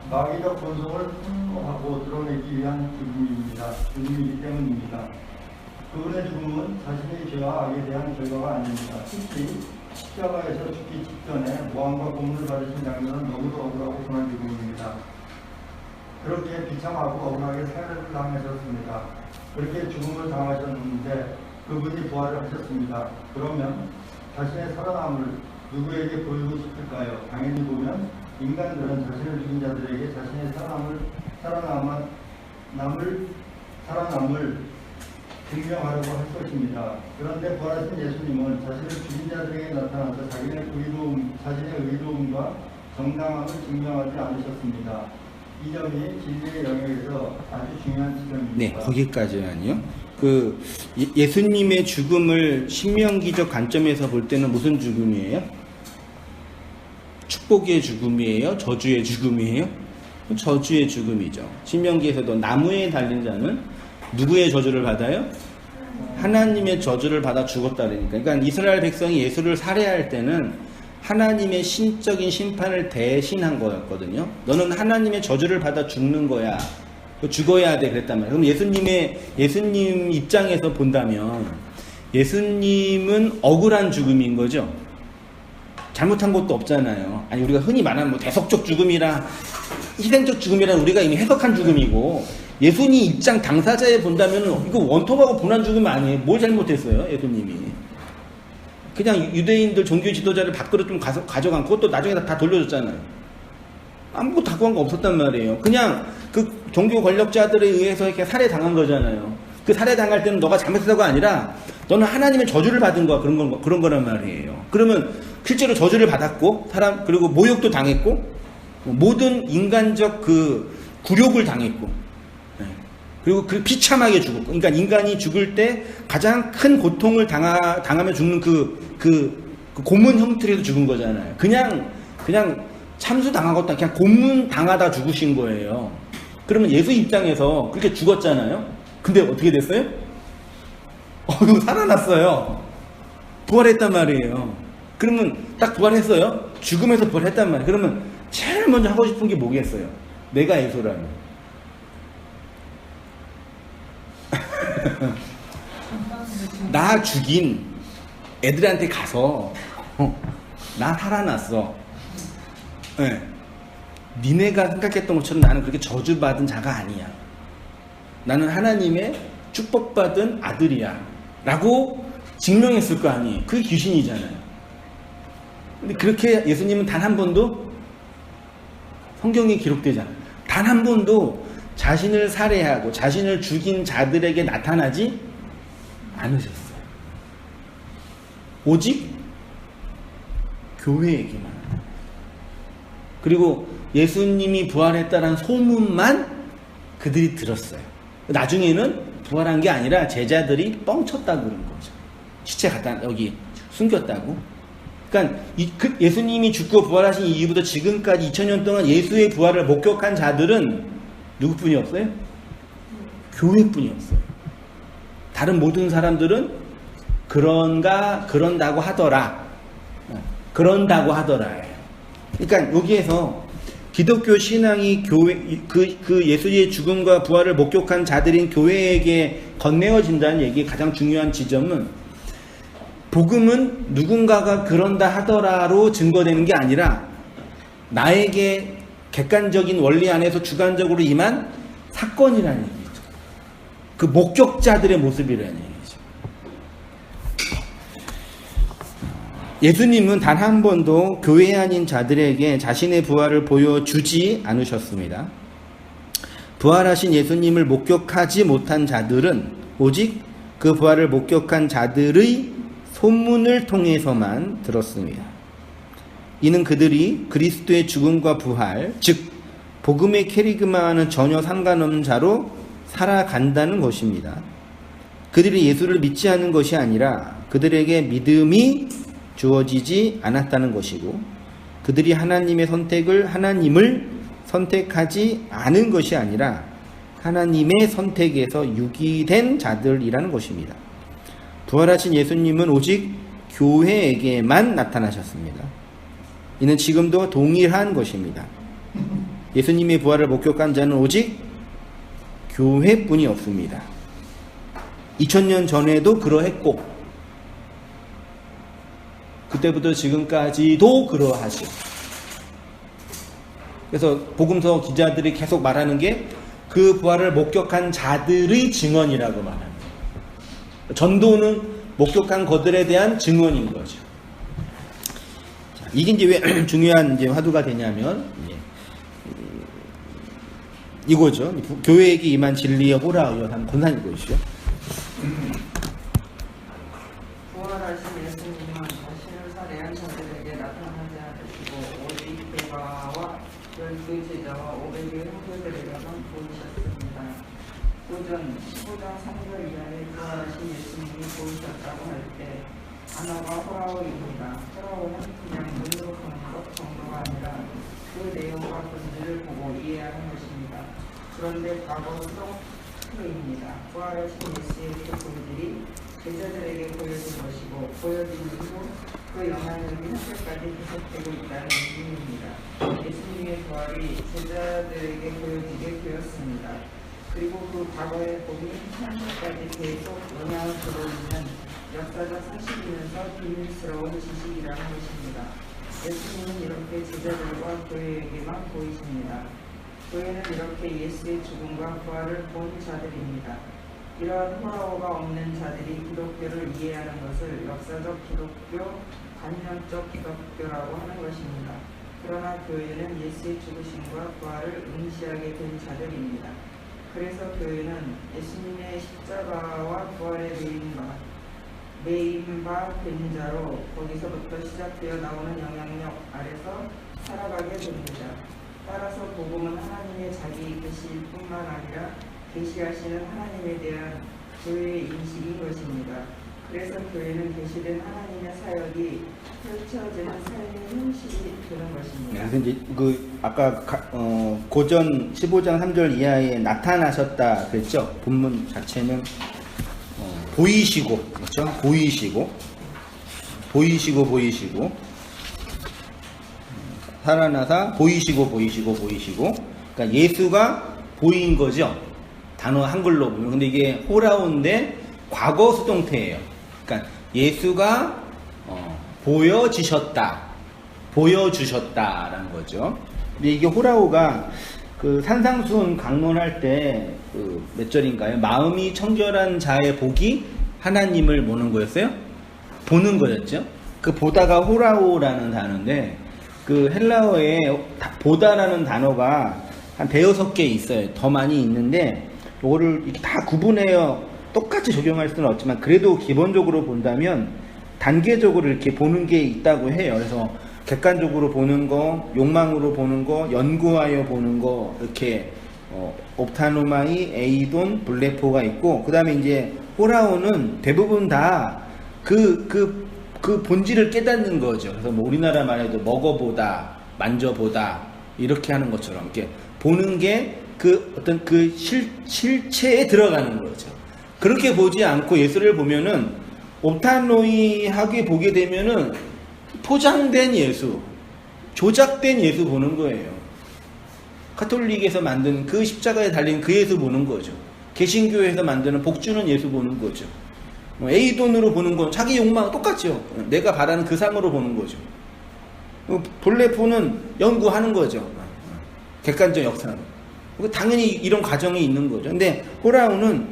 마귀적 본성을 폭로하고 드러내기 위한 죽음이기 때문입니다. 그분의 죽음은 자신의 죄와 악에 대한 결과가 아닙니다. 특히 십자가에서 죽기 직전에 모함과 고문을 받으신 장면은 너무도 억울하고 분한 죽음입니다. 그렇게 비참하고 억울하게 살해를 당하셨습니다. 그렇게 죽음을 당하셨는데 그분이 부활을 하셨습니다. 그러면 자신의 살아남을 누구에게 보이고 싶을까요? 당연히 보면 인간들은 자신을 죽인 자들에게 자신의 살아남을 증명하려고 할 것입니다. 그런데 부활하신 예수님은 자신을 죽인 자들에게 나타나서 자신의 의로움과 정당함을 증명하지 않으셨습니다. 이 점이 진리의 영역에서 아주 중요한 지점입니다. 네, 거기까지는요. 예수님의 죽음을 신명기적 관점에서 볼 때는 무슨 죽음이에요? 축복의 죽음이에요? 저주의 죽음이에요? 저주의 죽음이죠. 신명기에서도 나무에 달린 자는 누구의 저주를 받아요? 하나님의 저주를 받아 죽었다 그러니까. 그러니까 이스라엘 백성이 예수를 살해할 때는 하나님의 신적인 심판을 대신한 거였거든요. 너는 하나님의 저주를 받아 죽는 거야. 죽어야 돼 그랬단 말이에요. 그럼 예수님 입장에서 본다면 예수님은 억울한 죽음인 거죠. 잘못한 것도 없잖아요. 아니 우리가 흔히 말하는 뭐 대속적 죽음이라 희생적 죽음이란 우리가 이미 해석한 죽음이고, 예수님 입장 당사자에 본다면 이거 원통하고 분한 죽음 아니에요. 뭘 잘못했어요 예수님이? 그냥 유대인들 종교 지도자를 밖으로 좀 가져간 그것도 나중에 다 돌려줬잖아요. 아무것도 갖고 간 거 없었단 말이에요. 그냥 그 종교 권력자들에 의해서 이렇게 살해당한 거잖아요. 그 살해당할 때는 너가 잘못했다가 아니라 너는 하나님의 저주를 받은 거야. 그런 거란 말이에요. 그러면 실제로 저주를 받았고, 그리고 모욕도 당했고, 모든 인간적 그 굴욕을 당했고, 그리고 그 비참하게 죽었고, 그러니까 인간이 죽을 때 가장 큰 고통을 당하며 죽는 그 고문 형태로 죽은 거잖아요. 그냥 참수 당한 것도 아니라 그냥 고문 당하다 죽으신 거예요. 그러면 예수 입장에서 그렇게 죽었잖아요. 근데 어떻게 됐어요? 이거 살아났어요. 부활했단 말이에요. 그러면 딱 부활했어요. 죽음에서 부활했단 말이에요. 그러면 제일 먼저 하고 싶은 게 뭐겠어요? 내가 예수라면. 나 죽인 애들한테 가서 나 살아났어. 네. 니네가 생각했던 것처럼 나는 그렇게 저주받은 자가 아니야. 나는 하나님의 축복받은 아들이야 라고 증명했을 거 아니에요. 그게 귀신이잖아요. 근데 그렇게 예수님은 단 한 번도 성경에 기록되지 않아요. 단 한 번도 자신을 살해하고 자신을 죽인 자들에게 나타나지 않으셨어요. 오직 교회에게만. 그리고 예수님이 부활했다는 소문만 그들이 들었어요. 나중에는 부활한 게 아니라 제자들이 뻥쳤다고 그런 거죠. 시체 갖다 여기 숨겼다고. 그러니까 예수님이 죽고 부활하신 이후부터 지금까지 2000년 동안 예수의 부활을 목격한 자들은 누구뿐이 없어요? 교회뿐이 없어요. 다른 모든 사람들은 그런다고 하더라. 그런다고 하더라예요. 그러니까 여기에서 기독교 신앙이 그 예수의 죽음과 부활을 목격한 자들인 교회에게 건네어진다는 얘기의 가장 중요한 지점은, 복음은 누군가가 그런다 하더라로 증거되는 게 아니라 나에게 객관적인 원리 안에서 주관적으로 임한 사건이라는 얘기죠. 그 목격자들의 모습이라는 얘기죠. 예수님은 단 한 번도 교회 아닌 자들에게 자신의 부활을 보여주지 않으셨습니다. 부활하신 예수님을 목격하지 못한 자들은 오직 그 부활을 목격한 자들의 소문을 통해서만 들었습니다. 이는 그들이 그리스도의 죽음과 부활, 즉 복음의 캐리그마와는 전혀 상관없는 자로 살아간다는 것입니다. 그들이 예수를 믿지 않은 것이 아니라 그들에게 믿음이 주어지지 않았다는 것이고, 그들이 하나님을 선택하지 않은 것이 아니라 하나님의 선택에서 유기된 자들이라는 것입니다. 부활하신 예수님은 오직 교회에게만 나타나셨습니다. 이는 지금도 동일한 것입니다. 예수님의 부활을 목격한 자는 오직 교회뿐이 없습니다. 2000년 전에도 그러했고 그때부터 지금까지도 그러하죠. 그래서 복음서 기자들이 계속 말하는 게 그 부활을 목격한 자들의 증언이라고 말합니다. 전도는 목격한 것들에 대한 증언인 거죠. 자, 이게 이제 왜 중요한 이제 화두가 되냐면 이거죠. 교회에게 임한 진리의 호라우요. 한번 권사님 보시죠. 부활하신 예수님은 자신을 살해한 자들에게 나타나지 않으시고 오직 베바와 12 제자와 500의 형제들에게만 보이셨습니다. 고전 15장 3절 이하에 부활하신 예수님이 보이셨다고 할 때 단어가 호라오입니다. 호라오는 그냥 눈으로 보는 것 정도가 아니라 그 내용과 본질을 보고 이해하는 것입니다. 그런데 과거 수동표입니다. 부활하신 예수의 그 본질이 제자들에게 보여진 것이고 보여진 이후 그 영향력이 현재까지 계속되고 있다는 의미입니다. 예수님의 부활이 제자들에게 보여지게 되었습니다. 그리고 그 과거의 복이 현재까지 계속 영향을 주고 있는 역사적 사실이면서 비밀스러운 지식이라는 것입니다. 예수님은 이렇게 제자들과 교회에게만 보이십니다. 교회는 이렇게 예수의 죽음과 부활을 본 자들입니다. 이러한 호라오가 없는 자들이 기독교를 이해하는 것을 역사적 기독교, 관념적 기독교라고 하는 것입니다. 그러나 교회는 예수의 죽으심과 부활을 응시하게 된 자들입니다. 그래서 교회는 예수님의 십자가와 부활에 매인 바 된 자로 거기서부터 시작되어 나오는 영향력 아래서 살아가게 됩니다. 따라서 복음은 하나님의 자기 계시일 뿐만 아니라 계시하시는 하나님에 대한 교회의 인식인 것입니다. 그래서 교회는 계시된 하나님의 사역이 펼쳐지는 삶의 형식이 되는 것입니다. 그래서 이제 아까 고전 15장 3절 이하에 나타나셨다 그랬죠. 본문 자체는 보이시고, 그렇죠? 보이시고 살아나사 보이시고. 그러니까 예수가 보인 거죠. 단어 한글로 보면. 근데 이게 호라오인데 과거 수동태예요. 그러니까 예수가 보여주셨다라는 거죠. 근데 이게 호라오가 그 산상수훈 강론할 때 그 몇 절인가요? 마음이 청결한 자의 복이 하나님을 보는 거였어요? 보는 거였죠. 그 보다가 호라오라는 단어인데 그 헬라어에 보다라는 단어가 한 대여섯 개 있어요. 더 많이 있는데 이거를 이렇게 다 구분해요. 똑같이 적용할 수는 없지만 그래도 기본적으로 본다면 단계적으로 이렇게 보는 게 있다고 해요. 그래서 객관적으로 보는 거, 욕망으로 보는 거, 연구하여 보는 거, 이렇게 옵타노마이, 에이돈, 블레포가 있고, 그 다음에 이제 호라오는 대부분 다 그 본질을 깨닫는 거죠. 그래서 뭐 우리나라 말해도 먹어보다, 만져보다 이렇게 하는 것처럼 이렇게 보는 게 그 어떤 그 실체에 들어가는 거죠. 그렇게 보지 않고 예수를 보면은 옵타노이하게 보게 되면은 포장된 예수, 조작된 예수 보는 거예요. 카톨릭에서 만든 그 십자가에 달린 그 예수 보는 거죠. 개신교에서 만드는 복주는 예수 보는 거죠. A돈으로 보는 건 자기 욕망 똑같죠. 내가 바라는 그 상으로 보는 거죠. 블레포는 연구하는 거죠. 객관적 역사로. 당연히 이런 과정이 있는 거죠. 근데 호라우는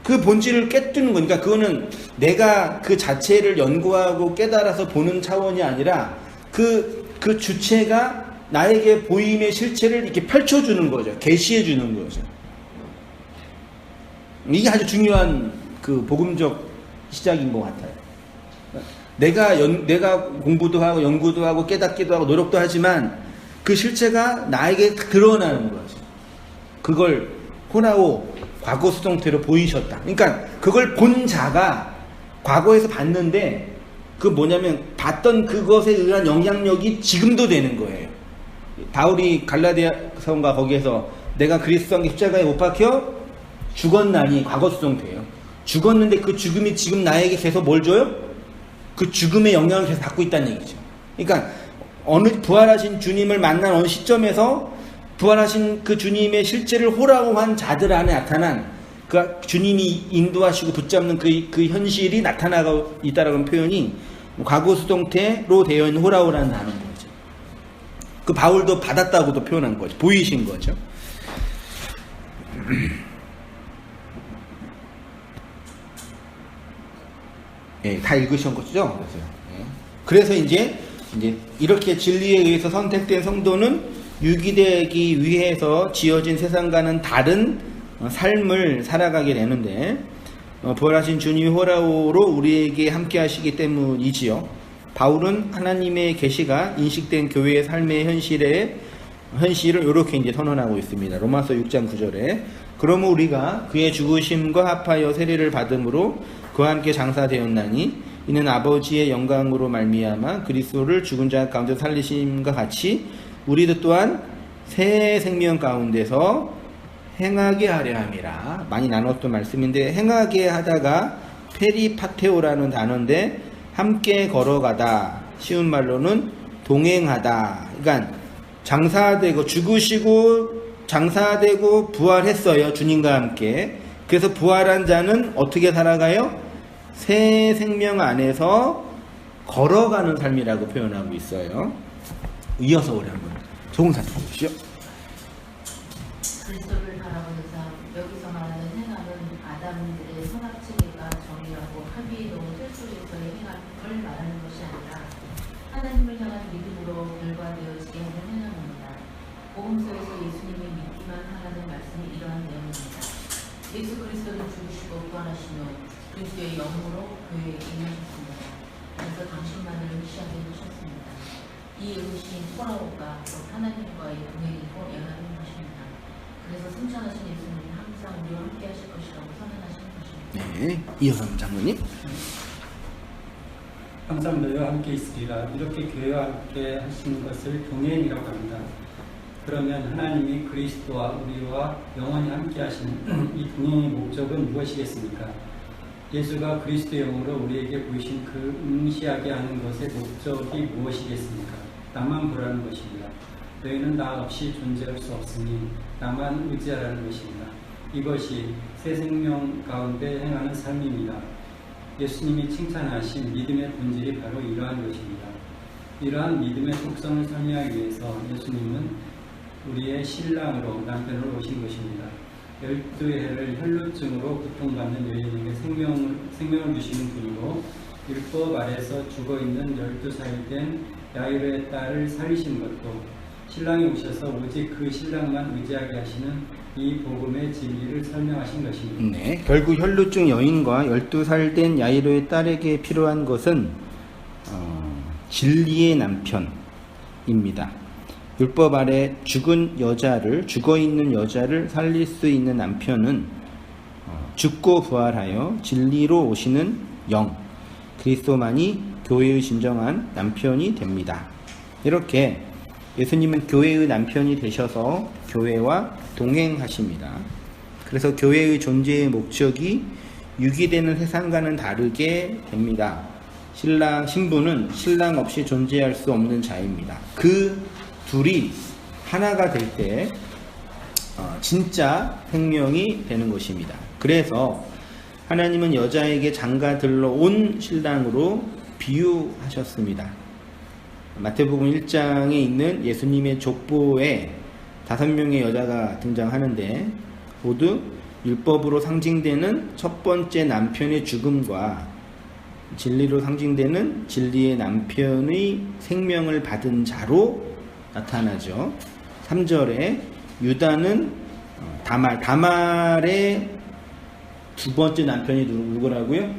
그 본질을 깨뜨는 거니까 그거는 내가 그 자체를 연구하고 깨달아서 보는 차원이 아니라 그 주체가 나에게 보임의 실체를 이렇게 펼쳐주는 거죠. 계시해 주는 거죠. 이게 아주 중요한 그 복음적 시작인 것 같아요. 내가 공부도 하고 연구도 하고 깨닫기도 하고 노력도 하지만 그 실체가 나에게 드러나는 거죠. 그걸 호라오 과거 수동태로 보이셨다. 그러니까 그걸 본 자가 과거에서 봤는데 그 뭐냐면 봤던 그것에 의한 영향력이 지금도 되는 거예요. 바울이 갈라디아서인가 거기에서 내가 그리스도와 십자가에 못 박혀 죽었나니 과거 수동태예요. 죽었는데 그 죽음이 지금 나에게 계속 뭘 줘요? 그 죽음의 영향을 계속 받고 있다는 얘기죠. 그러니까 어느 부활하신 주님을 만난 어느 시점에서 부활하신 그 주님의 실체를 호라고 한 자들 안에 나타난 그 주님이 인도하시고 붙잡는 그 현실이 나타나고 있다라는 표현이 과거 수동태로 되어 있는 호라오라는 단어인 거죠. 그 바울도 받았다고도 표현한 거죠. 보이신 거죠. 예, 다 읽으신 거죠? 그래서 이제 이렇게 진리에 의해서 선택된 성도는 유기되기 위해서 지어진 세상과는 다른 삶을 살아가게 되는데 부활하신 주님이 호라오로 우리에게 함께 하시기 때문이지요. 바울은 하나님의 계시가 인식된 교회의 삶의 현실을 이렇게 이제 선언하고 있습니다. 로마서 6장 9절에 그러므로 우리가 그의 죽으심과 합하여 세례를 받음으로 그와 함께 장사되었나니 이는 아버지의 영광으로 말미암아 그리스도를 죽은 자 가운데 살리심과 같이 우리도 또한 새 생명 가운데서 행하게 하려 함이라. 많이 나눴던 말씀인데 행하게 하다가 페리파테오라는 단어인데 함께 걸어가다, 쉬운 말로는 동행하다. 그러니까 장사되고 죽으시고 장사되고 부활했어요. 주님과 함께. 그래서 부활한 자는 어떻게 살아가요? 새 생명 안에서 걸어가는 삶이라고 표현하고 있어요. 이어서 우리 한번 조금만 보십시오. 그리스도를 바라보는 삶, 여기서 말하는 행함은 아담들의 선악체계가 정의하고 합의이동 틀속에서의 행함을 말하는 것이 아니라 하나님을 향한 믿음으로 결과되어지게 하는 행함입니다. 복음서에서 예수님을 믿기만 하라는 말씀이 이러한 내용입니다. 예수 그리스도는 죽으시고 부활하신 후 그리스도의 영으로 교회에 임하셨습니다. 그래서 당신만을 의시하게 하셨습니다. 이 의신 호라오가 곧 하나님과의 동행이고 연합인 것입니다. 그래서 승천하신 예수님은 항상 우리와 함께 하실 것이라고 선언하신 것입니다. 네, 이어서 장로님. 항상 너희와 함께 있으리라. 이렇게 교회와 함께 하시는 것을 동행이라고 합니다. 그러면 하나님이 그리스도와 우리와 영원히 함께 하시는 이 동행의 목적은 무엇이겠습니까? 예수가 그리스도의 영으로 우리에게 보이신 그 응시하게 하는 것의 목적이 무엇이겠습니까? 나만 보라는 것입니다. 너희는 나 없이 존재할 수 없으니 나만 의지하라는 것입니다. 이것이 새 생명 가운데 행하는 삶입니다. 예수님이 칭찬하신 믿음의 본질이 바로 이러한 것입니다. 이러한 믿음의 속성을 설명하기 위해서 예수님은 우리의 신랑으로 남편으로 오신 것입니다. 12해를 혈루증으로 고통받는 여인에게 생명을 주시는 분이고 율법 아래서 죽어있는 12살 된 야이로의 딸을 살리신 것도 신랑이 오셔서 오직 그 신랑만 의지하게 하시는 이 복음의 진리를 설명하신 것입니다. 네, 결국 혈루증 여인과 12살 된 야이로의 딸에게 필요한 것은 진리의 남편입니다. 율법 아래 죽어있는 여자를 살릴 수 있는 남편은 죽고 부활하여 진리로 오시는 영, 그리스도만이 교회의 진정한 남편이 됩니다. 이렇게 예수님은 교회의 남편이 되셔서 교회와 동행하십니다. 그래서 교회의 존재의 목적이 유기되는 세상과는 다르게 됩니다. 신부는 신랑 없이 존재할 수 없는 자입니다. 그 둘이 하나가 될 때 진짜 생명이 되는 것입니다. 그래서 하나님은 여자에게 장가들러 온 신랑으로 비유하셨습니다. 마태복음 1장에 있는 예수님의 족보에 5명의 여자가 등장하는데 모두 율법으로 상징되는 첫 번째 남편의 죽음과 진리로 상징되는 진리의 남편의 생명을 받은 자로 나타나죠. 3절에 유다는 다말의 두 번째 남편이 누구라고요?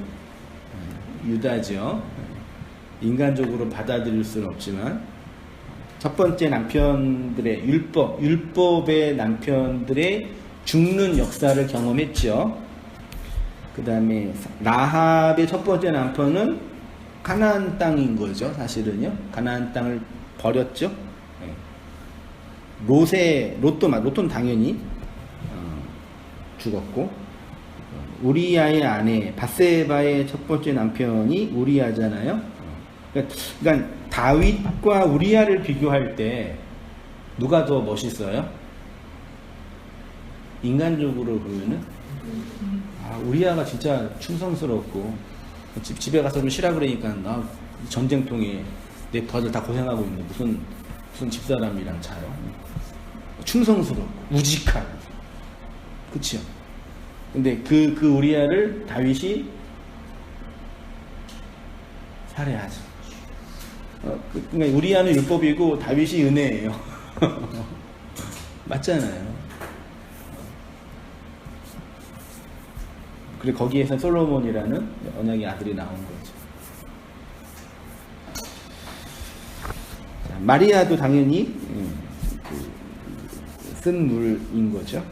유다죠. 인간적으로 받아들일 수는 없지만 첫 번째 남편들의 율법의 남편들의 죽는 역사를 경험했죠. 그 다음에 라합의 첫 번째 남편은 가나안 땅인 거죠. 사실은요. 가나안 땅을 버렸죠. 롯도 당연히 죽었고, 우리아의 아내 바세바의 첫 번째 남편이 우리아잖아요. 그러니까 다윗과 우리아를 비교할 때 누가 더 멋있어요? 인간적으로 보면은 우리아가 진짜 충성스럽고 집에 가서 좀 쉬라 그러니까 나 전쟁통에 내 부하들 다 고생하고 있는데 무슨 집사람이랑 자요. 충성스럽고 우직하고, 그치요? 근데 그 우리아를 다윗이 살해하죠. 그러니까 우리아는 율법이고 다윗이 은혜예요. 맞잖아요. 그리고 거기에서 솔로몬이라는 언약의 아들이 나온 거죠. 자, 마리아도 당연히 쓴 물인 거죠.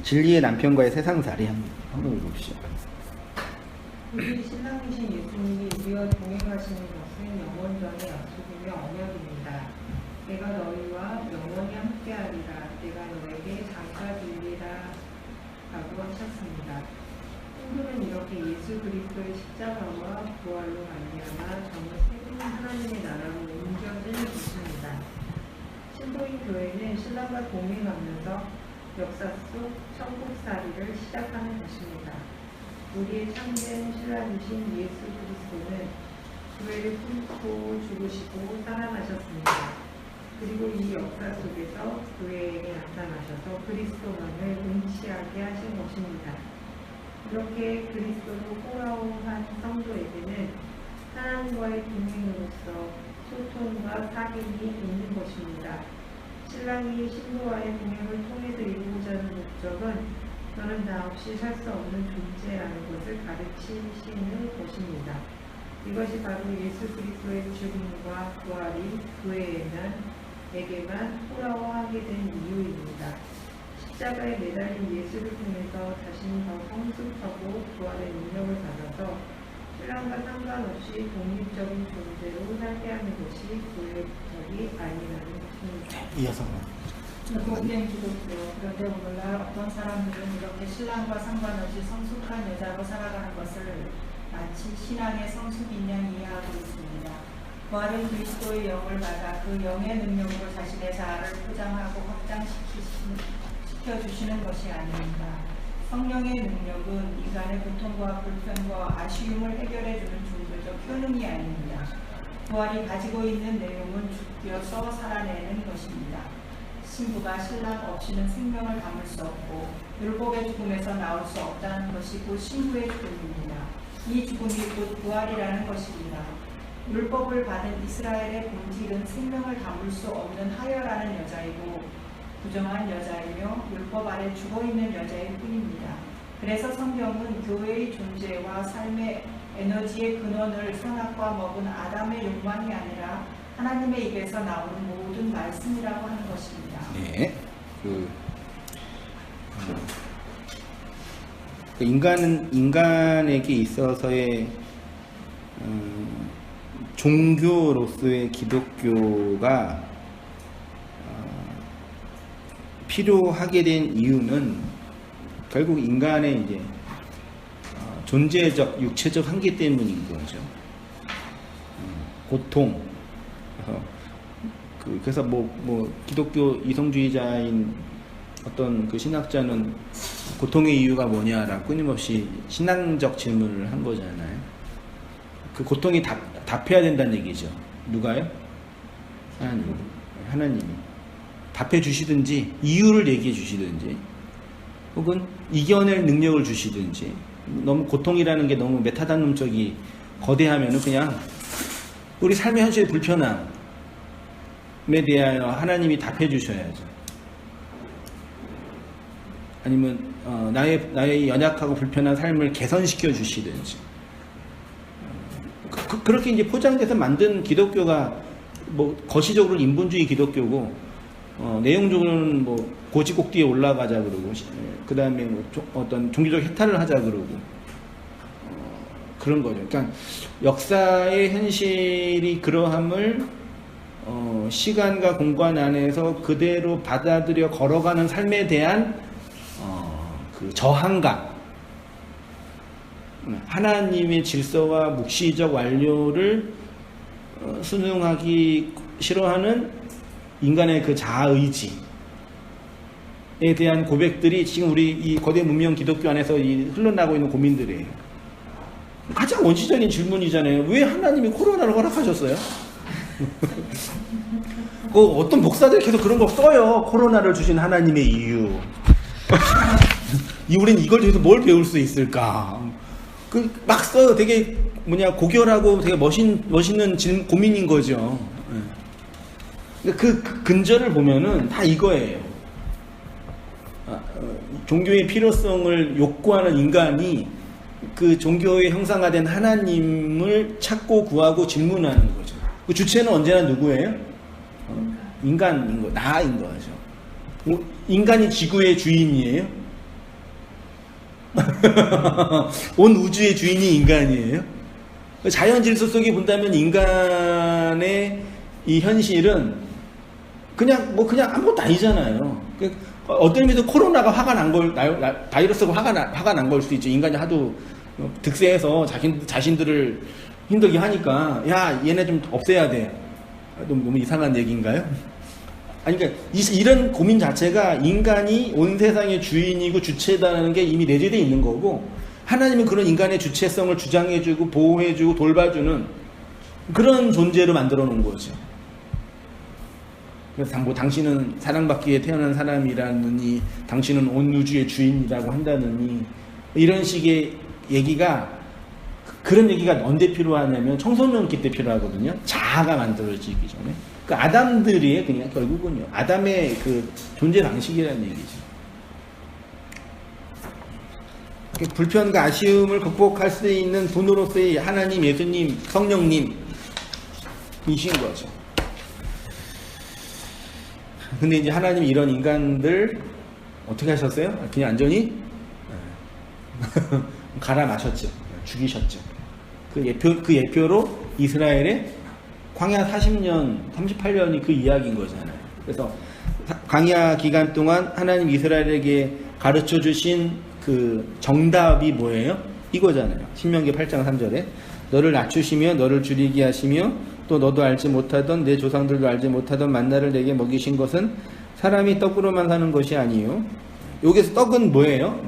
진리의 남편과의 세상살이 한번 읽읍시다. 우리 신랑이신 예수님이 우리와 동행하시는 것은 영원전의 약속이며 언약입니다. 내가 너희와 영원히 함께하리라. 내가 너에게 장차 주리라 라고 하셨습니다. 성도는 이렇게 예수 그리스도의 십자가와 부활로 말미암아 정말 새로운 하나님의 나라로 옮겨진 것입니다. 신도인 교회는 신랑과 동행하면서 역사 속 천국살이를 시작하는 것입니다. 우리의 참된 신랑이신 예수 그리스도는 교회를 품고 죽으시고 살아나셨습니다. 그리고 이 역사 속에서 교회에게 나타나셔서 그리스도만을 응시하게 하신 것입니다. 이렇게 그리스도로 호라호한 성도에게는 하나님과의 동행으로서 소통과 사귐이 있는 것입니다. 신랑이 신부와의 동행을 통해서 이루고자 하는 목적은 너는 나 없이 살 수 없는 존재라는 것을 가르치시는 것입니다. 이것이 바로 예수 그리스도의 죽음과 부활이 교회에게만 호라호하게 된 이유입니다. 십자가에 매달린 예수를 통해서 자신이 더 성숙하고 부활의 능력을 받아서 신랑과 상관없이 독립적인 존재로 살게 하는 것이 교회의 목적이 아니라는 것입니다. 이어서 복된 기독교. 그런데 오늘날 어떤 사람들은 이렇게 신랑과 상관없이 성숙한 여자로 살아가는 것을 마치 신앙의 성숙인 양 이해하고 있습니다. 부활의 그리스도의 영을 받아 그 영의 능력으로 자신의 자아를 포장하고 확장시켜주시는 것이 아닙니다. 성령의 능력은 인간의 고통과 불편과 아쉬움을 해결해주는 종교적 효능이 아닙니다. 부활이 가지고 있는 내용은 죽여서 살아내는 것입니다. 신부가 신랑 없이는 생명을 담을 수 없고 율법의 죽음에서 나올 수 없다는 것이 곧 신부의 죽음입니다. 이 죽음이 곧 부활이라는 것입니다. 율법을 받은 이스라엘의 본질은 생명을 담을 수 없는 하여라는 여자이고 부정한 여자이며 율법 아래 죽어있는 여자일 뿐입니다. 그래서 성경은 교회의 존재와 삶의 에너지의 근원을 선악과 먹은 아담의 욕망이 아니라 하나님의 입에서 나오는 모든 말씀이라고 하는 것입니다. 네. 인간에게 있어서의 종교로서의 기독교가 필요하게 된 이유는 결국 인간의 이제 존재적, 육체적 한계 때문인 거죠. 고통. 그래서 기독교 이성주의자인 어떤 그 신학자는 고통의 이유가 뭐냐라고 끊임없이 신앙적 질문을 한 거잖아요. 그 고통이 답해야 된다는 얘기죠. 누가요? 하나님이 답해 주시든지 이유를 얘기해 주시든지 혹은 이겨낼 능력을 주시든지. 너무 고통이라는 게 너무 메타단놈적이 거대하면은 그냥 우리 삶의 현실의 불편함에 대하여 하나님이 답해 주셔야죠. 아니면 나의 연약하고 불편한 삶을 개선시켜 주시든지. 그렇게 이제 포장돼서 만든 기독교가 뭐 거시적으로 인본주의 기독교고 내용적으로는 뭐 고지꼭뒤에 올라가자 그러고 그 다음에 뭐 어떤 종교적 해탈을 하자 그러고 그런 거죠. 그러니까 역사의 현실이 그러함을 시간과 공간 안에서 그대로 받아들여 걸어가는 삶에 대한 그 저항감, 하나님의 질서와 묵시적 완료를 순응하기 싫어하는 인간의 그 자아의지에 대한 고백들이 지금 우리 이 거대 문명 기독교 안에서 흘러나오고 있는 고민들이에요. 가장 원시적인 질문이잖아요. 왜 하나님이 코로나를 허락하셨어요? 어떤 목사들이 계속 그런 거 써요. 코로나를 주신 하나님의 이유. 우리는 이걸 통해서 뭘 배울 수 있을까? 막 써요. 되게 고결하고 되게 멋있는 고민인 거죠. 그 근저를 보면은 다 이거예요. 종교의 필요성을 욕구하는 인간이 그 종교의 형상화된 하나님을 찾고 구하고 질문하는 거죠. 그 주체는 언제나 누구예요? 인간인 거, 나인 거죠. 인간이 지구의 주인이에요? 온 우주의 주인이 인간이에요? 자연 질서 속에 본다면 인간의 이 현실은 그냥 아무것도 아니잖아요. 어떤 의미에서 코로나가 화가 난 걸, 바이러스가 화가 난 걸 수도 있죠. 인간이 하도 득세해서 자신들을 힘들게 하니까, 야, 얘네 좀 없애야 돼. 너무 이상한 얘기인가요? 아니, 그러니까 이런 고민 자체가 인간이 온 세상의 주인이고 주체다라는 게 이미 내재되어 있는 거고, 하나님은 그런 인간의 주체성을 주장해주고 보호해주고 돌봐주는 그런 존재로 만들어 놓은 거죠. 그래서 당신은 사랑받기에 태어난 사람이라느니, 당신은 온 우주의 주인이라고 한다느니, 이런 식의 얘기가, 그런 얘기가 언제 필요하냐면 청소년기 때 필요하거든요. 자아가 만들어지기 전에. 그 아담들이 그냥 결국은요, 아담의 그 존재 방식이라는 얘기죠. 불편과 아쉬움을 극복할 수 있는 분으로서의 하나님, 예수님, 성령님이신 거죠. 근데 이제 하나님이 이런 인간들 어떻게 하셨어요? 그냥 안전히 갈아 마셨죠. 죽이셨죠. 그 예표로 이스라엘의 광야 40년, 38년이 그 이야기인 거잖아요. 그래서 광야 기간 동안 하나님 이스라엘에게 가르쳐 주신 그 정답이 뭐예요? 이거잖아요. 신명기 8장 3절에 너를 낮추시며 너를 줄이게 하시며 또 너도 알지 못하던 내 조상들도 알지 못하던 만나를 내게 먹이신 것은 사람이 떡으로만 사는 것이 아니요. 여기서 떡은 뭐예요?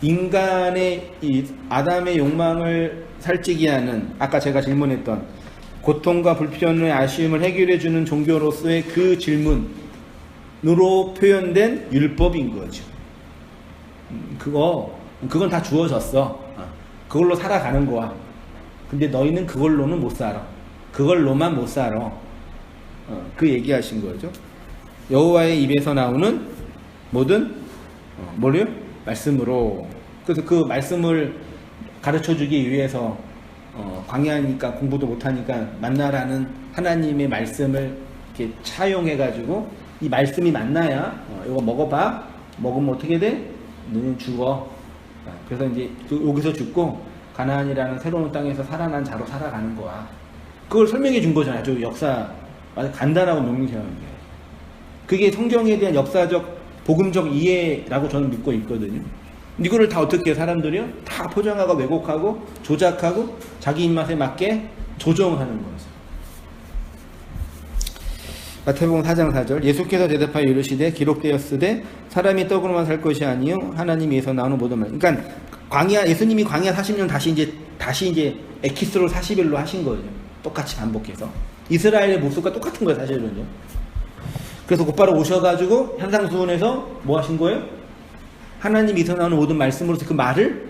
인간의 이 아담의 욕망을 살찌게 하는, 아까 제가 질문했던 고통과 불편의 아쉬움을 해결해 주는 종교로서의 그 질문으로 표현된 율법인 거죠. 그건 다 주어졌어. 그걸로 살아가는 거야. 근데 너희는 그걸로는 못 살아. 그걸로만 못 살아. 그 얘기하신 거죠. 여호와의 입에서 나오는 모든 뭐래요? 말씀으로. 그래서 그 말씀을 가르쳐주기 위해서 광야니까 공부도 못하니까 만나라는 하나님의 말씀을 이렇게 차용해가지고 이 말씀이 만나야 이거 먹어봐. 먹으면 어떻게 돼? 너는 죽어. 그래서 이제 여기서 죽고 가나안이라는 새로운 땅에서 살아난 자로 살아가는 거야. 그걸 설명해 준 거잖아요. 저 역사 아주 간단하고 명료한 게. 그게 성경에 대한 역사적 복음적 이해라고 저는 믿고 있거든요. 이거를 다 어떻게 사람들이요? 다 포장하고 왜곡하고 조작하고 자기 입맛에 맞게 조정하는 거죠. 마태복음 4장 4절 예수께서 대답하여 이르시되 기록되었으되 사람이 떡으로만 살 것이 아니요 하나님에서 나오는 모든 말. 그러니까 예수님이 광야 40년 다시 이제 에키스로 40일로 하신 거죠. 똑같이 반복해서 이스라엘의 모습과 똑같은 거예요, 사실은요. 그래서 곧바로 오셔가지고 현상수훈에서 뭐 하신 거예요? 하나님에서 나오는 모든 말씀으로서 그 말을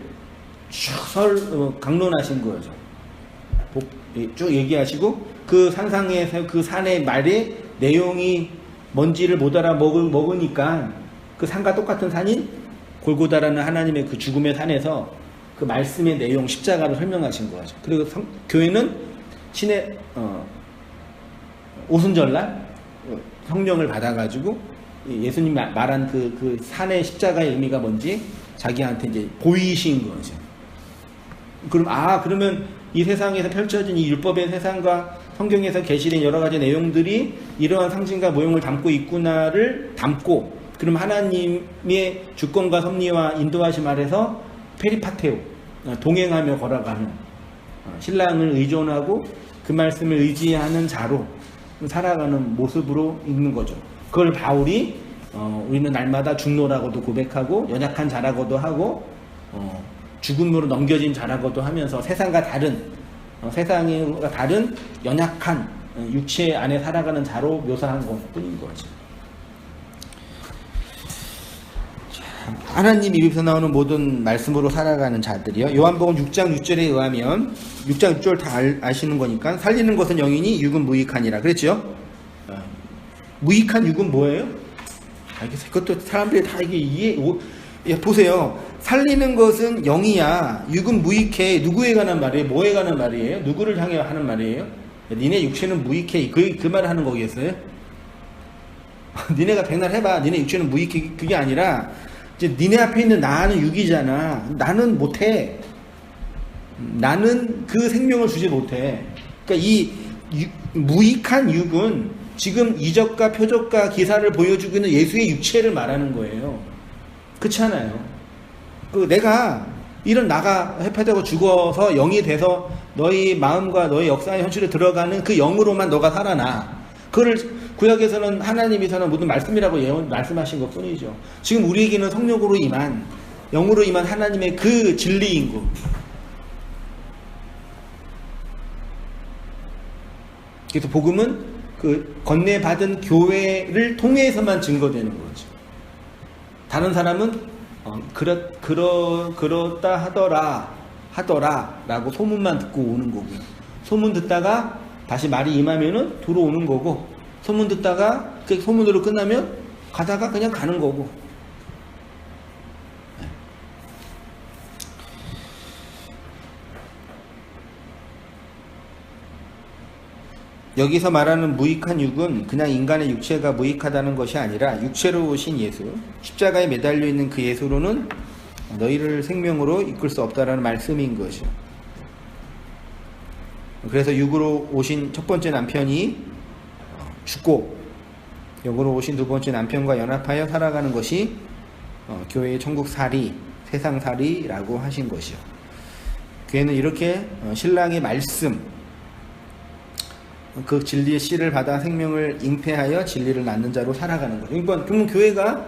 쭉 강론하신 거죠. 쭉 얘기하시고 그 산상에서 그 산의 말의 내용이 뭔지를 못 알아 먹으니까 그 산과 똑같은 산인 골고다라는 하나님의 그 죽음의 산에서 그 말씀의 내용 십자가를 설명하신 거죠. 그리고 교회는 신의 오순절날 성령을 받아가지고 예수님 말한 그 산의 십자가의 의미가 뭔지 자기한테 이제 보이신 거죠. 그러면 이 세상에서 펼쳐진 이 율법의 세상과 성경에서 계시된 여러 가지 내용들이 이러한 상징과 모형을 담고 있구나를 담고, 그럼 하나님의 주권과 섭리와 인도하심 아래서 페리파테오, 동행하며 걸어가는, 신랑을 의존하고 그 말씀을 의지하는 자로 살아가는 모습으로 있는 거죠. 그걸 바울이 우리는 날마다 중노라고도 고백하고 연약한 자라고도 하고 죽음으로 넘겨진 자라고도 하면서 세상과 다른 연약한 육체 안에 살아가는 자로 묘사한 것뿐인 거죠. 하나님 입에서 나오는 모든 말씀으로 살아가는 자들이요. 요한복음 6장 6절에 의하면 6장 6절 다 아시는 거니까 살리는 것은 영이니 육은 무익하니라 그랬죠. 무익한 육은 뭐예요? 그것도 사람들이 다 이게 보세요. 살리는 것은 영이야. 육은 무익해. 누구에 관한 말이에요? 뭐에 관한 말이에요? 누구를 향해 하는 말이에요? 니네 육체는 무익해. 그 말을 하는 거겠어요? 니네가 백날 해봐. 니네 육체는 무익해. 그게 아니라 이제 니네 앞에 있는 나는 육이잖아. 나는 못해. 나는 그 생명을 주지 못해. 그러니까 이 무익한 육은 지금 이적과 표적과 기사를 보여주고 있는 예수의 육체를 말하는 거예요. 그렇지 않아요? 내가 이런 나가 회파되고 죽어서 영이 돼서 너희 마음과 너희 역사의 현실에 들어가는 그 영으로만 너가 살아나. 그걸 구약에서는 하나님이서는 모든 말씀이라고 말씀하신 것 뿐이죠. 지금 우리에게는 성령으로 임한, 영으로 임한 하나님의 그 진리인 거. 그래서 복음은 그 건네받은 교회를 통해서만 증거되는 거죠. 다른 사람은 그렇다 하더라 라고 소문만 듣고 오는 거고요. 소문 듣다가 다시 말이 임하면은 들어오는 거고, 소문 듣다가 그 소문으로 끝나면 가다가 그냥 가는 거고. 여기서 말하는 무익한 육은 그냥 인간의 육체가 무익하다는 것이 아니라 육체로 오신 예수, 십자가에 매달려 있는 그 예수로는 너희를 생명으로 이끌 수 없다라는 말씀인 것이죠. 그래서 육으로 오신 첫 번째 남편이 죽고 영으로 오신 두 번째 남편과 연합하여 살아가는 것이 교회의 천국살이, 세상살이라고 하신 것이요. 교회는 이렇게 신랑의 말씀, 그 진리의 씨를 받아 생명을 잉태하여 진리를 낳는 자로 살아가는 거죠. 그러면 교회가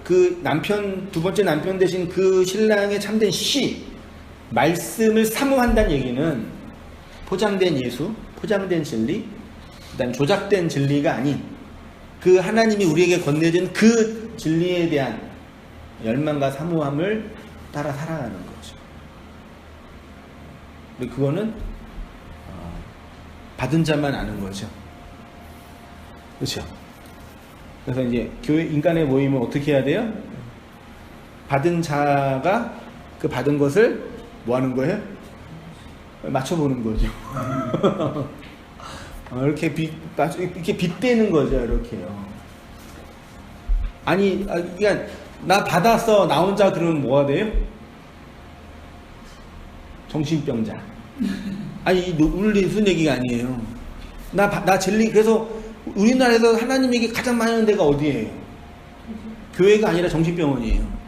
그 남편, 두 번째 남편 대신 그 신랑의 참된 씨, 말씀을 사모한다는 얘기는 포장된 예수, 포장된 진리, 그다음 조작된 진리가 아닌 그 하나님이 우리에게 건네준 그 진리에 대한 열망과 사모함을 따라 살아가는 거죠. 근데 그거는 받은 자만 아는 거죠. 그렇죠? 그래서 이제 교회 인간의 모임은 어떻게 해야 돼요? 받은 자가 그 받은 것을 뭐 하는 거예요? 맞춰보는 거죠. 이렇게 빗대는 거죠. 이렇게요. 아니, 그러니까 나 받았어. 나 혼자 그러면 뭐가 돼요? 정신병자. 아니, 우리 무슨 얘기가 아니에요. 나 진리, 그래서 우리나라에서 하나님에게 가장 많은 데가 어디예요? 교회가 아니라 정신병원이에요.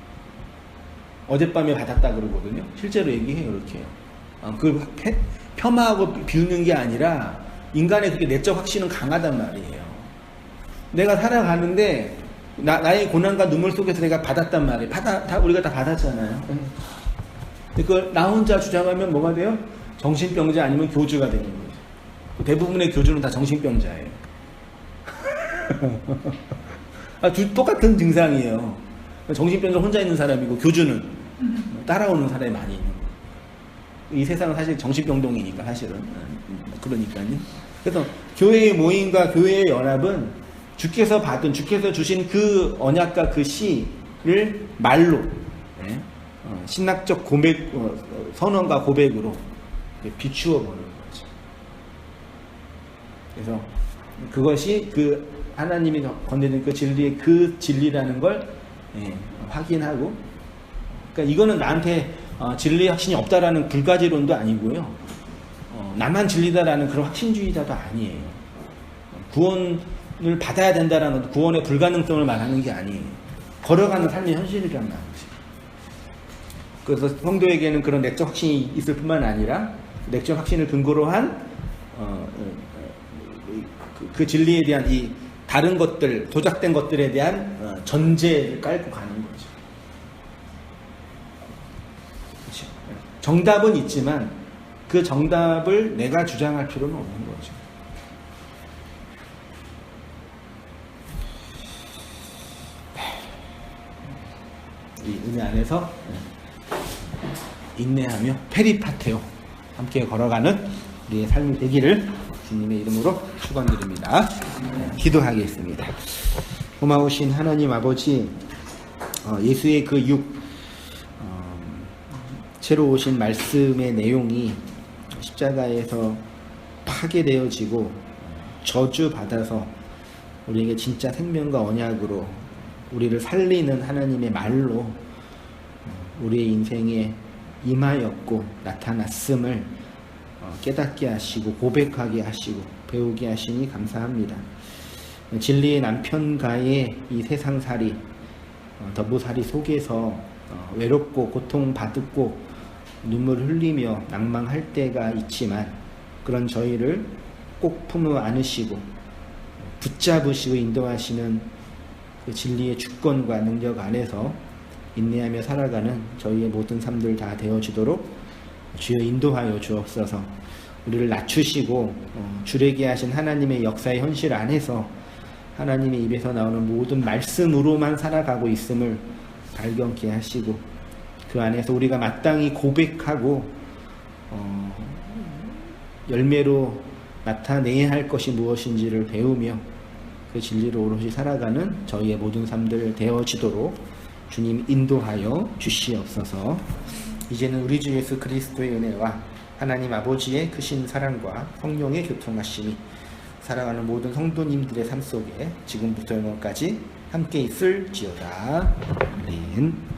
어젯밤에 받았다 그러거든요. 실제로 얘기해요. 이렇게요. 그걸 폄하하고 비웃는 게 아니라 인간의 그게 내적 확신은 강하단 말이에요. 내가 살아가는데 나의 고난과 눈물 속에서 내가 받았단 말이에요. 우리가 다 받았잖아요. 그걸 나 혼자 주장하면 뭐가 돼요? 정신병자 아니면 교주가 되는 거죠. 대부분의 교주는 다 정신병자예요. 똑같은 증상이에요. 정신병자 혼자 있는 사람이고 교주는 따라오는 사람이 많이 있는 거예요. 이 세상은 사실 정신병동이니까 사실은. 그러니까요. 그래서 교회의 모임과 교회의 연합은 주께서 주신 그 언약과 그 씨를 말로 신학적 고백, 선언과 고백으로 비추어 보는 거죠. 그래서 그것이 그 하나님이 건네준 그 진리의 그 진리라는 걸 확인하고, 그러니까 이거는 나한테 진리의 확신이 없다라는 불가지론도 아니고요. 나만 진리다라는 그런 확신주의자도 아니에요. 구원을 받아야 된다라는 구원의 불가능성을 말하는 게 아니에요. 걸어가는 삶의 현실이란 말이죠. 그래서 성도에게는 그런 내적 확신이 있을 뿐만 아니라 내적 확신을 근거로 한 그 진리에 대한 이 다른 것들, 도작된 것들에 대한 전제를 깔고 가는 거죠. 그렇죠? 정답은 있지만 그 정답을 내가 주장할 필요는 없는 거죠. 이 은혜 안에서 인내하며 페리파테오 함께 걸어가는 우리의 삶이 되기를 주님의 이름으로 축원드립니다. 기도하겠습니다. 고마우신 하나님 아버지, 예수의 그 채로 오신 말씀의 내용이 십자가에서 파괴되어지고 저주받아서 우리에게 진짜 생명과 언약으로 우리를 살리는 하나님의 말로 우리의 인생에 임하였고 나타났음을 깨닫게 하시고 고백하게 하시고 배우게 하시니 감사합니다. 진리의 남편과의 이 세상살이, 더부살이 속에서 외롭고 고통받고 눈물을 흘리며 낭망할 때가 있지만 그런 저희를 꼭 품어 안으시고 붙잡으시고 인도하시는 그 진리의 주권과 능력 안에서 인내하며 살아가는 저희의 모든 삶들 다 되어지도록 주여 인도하여 주옵소서. 우리를 낮추시고 주례게 하신 하나님의 역사의 현실 안에서 하나님의 입에서 나오는 모든 말씀으로만 살아가고 있음을 발견케 하시고 그 안에서 우리가 마땅히 고백하고 열매로 나타내야 할 것이 무엇인지를 배우며 그 진리로 오롯이 살아가는 저희의 모든 삶들 되어지도록 주님 인도하여 주시옵소서. 이제는 우리 주 예수 그리스도의 은혜와 하나님 아버지의 크신 사랑과 성령의 교통하심이 살아가는 모든 성도님들의 삶 속에 지금부터 영원까지 함께 있을지어다. 아멘.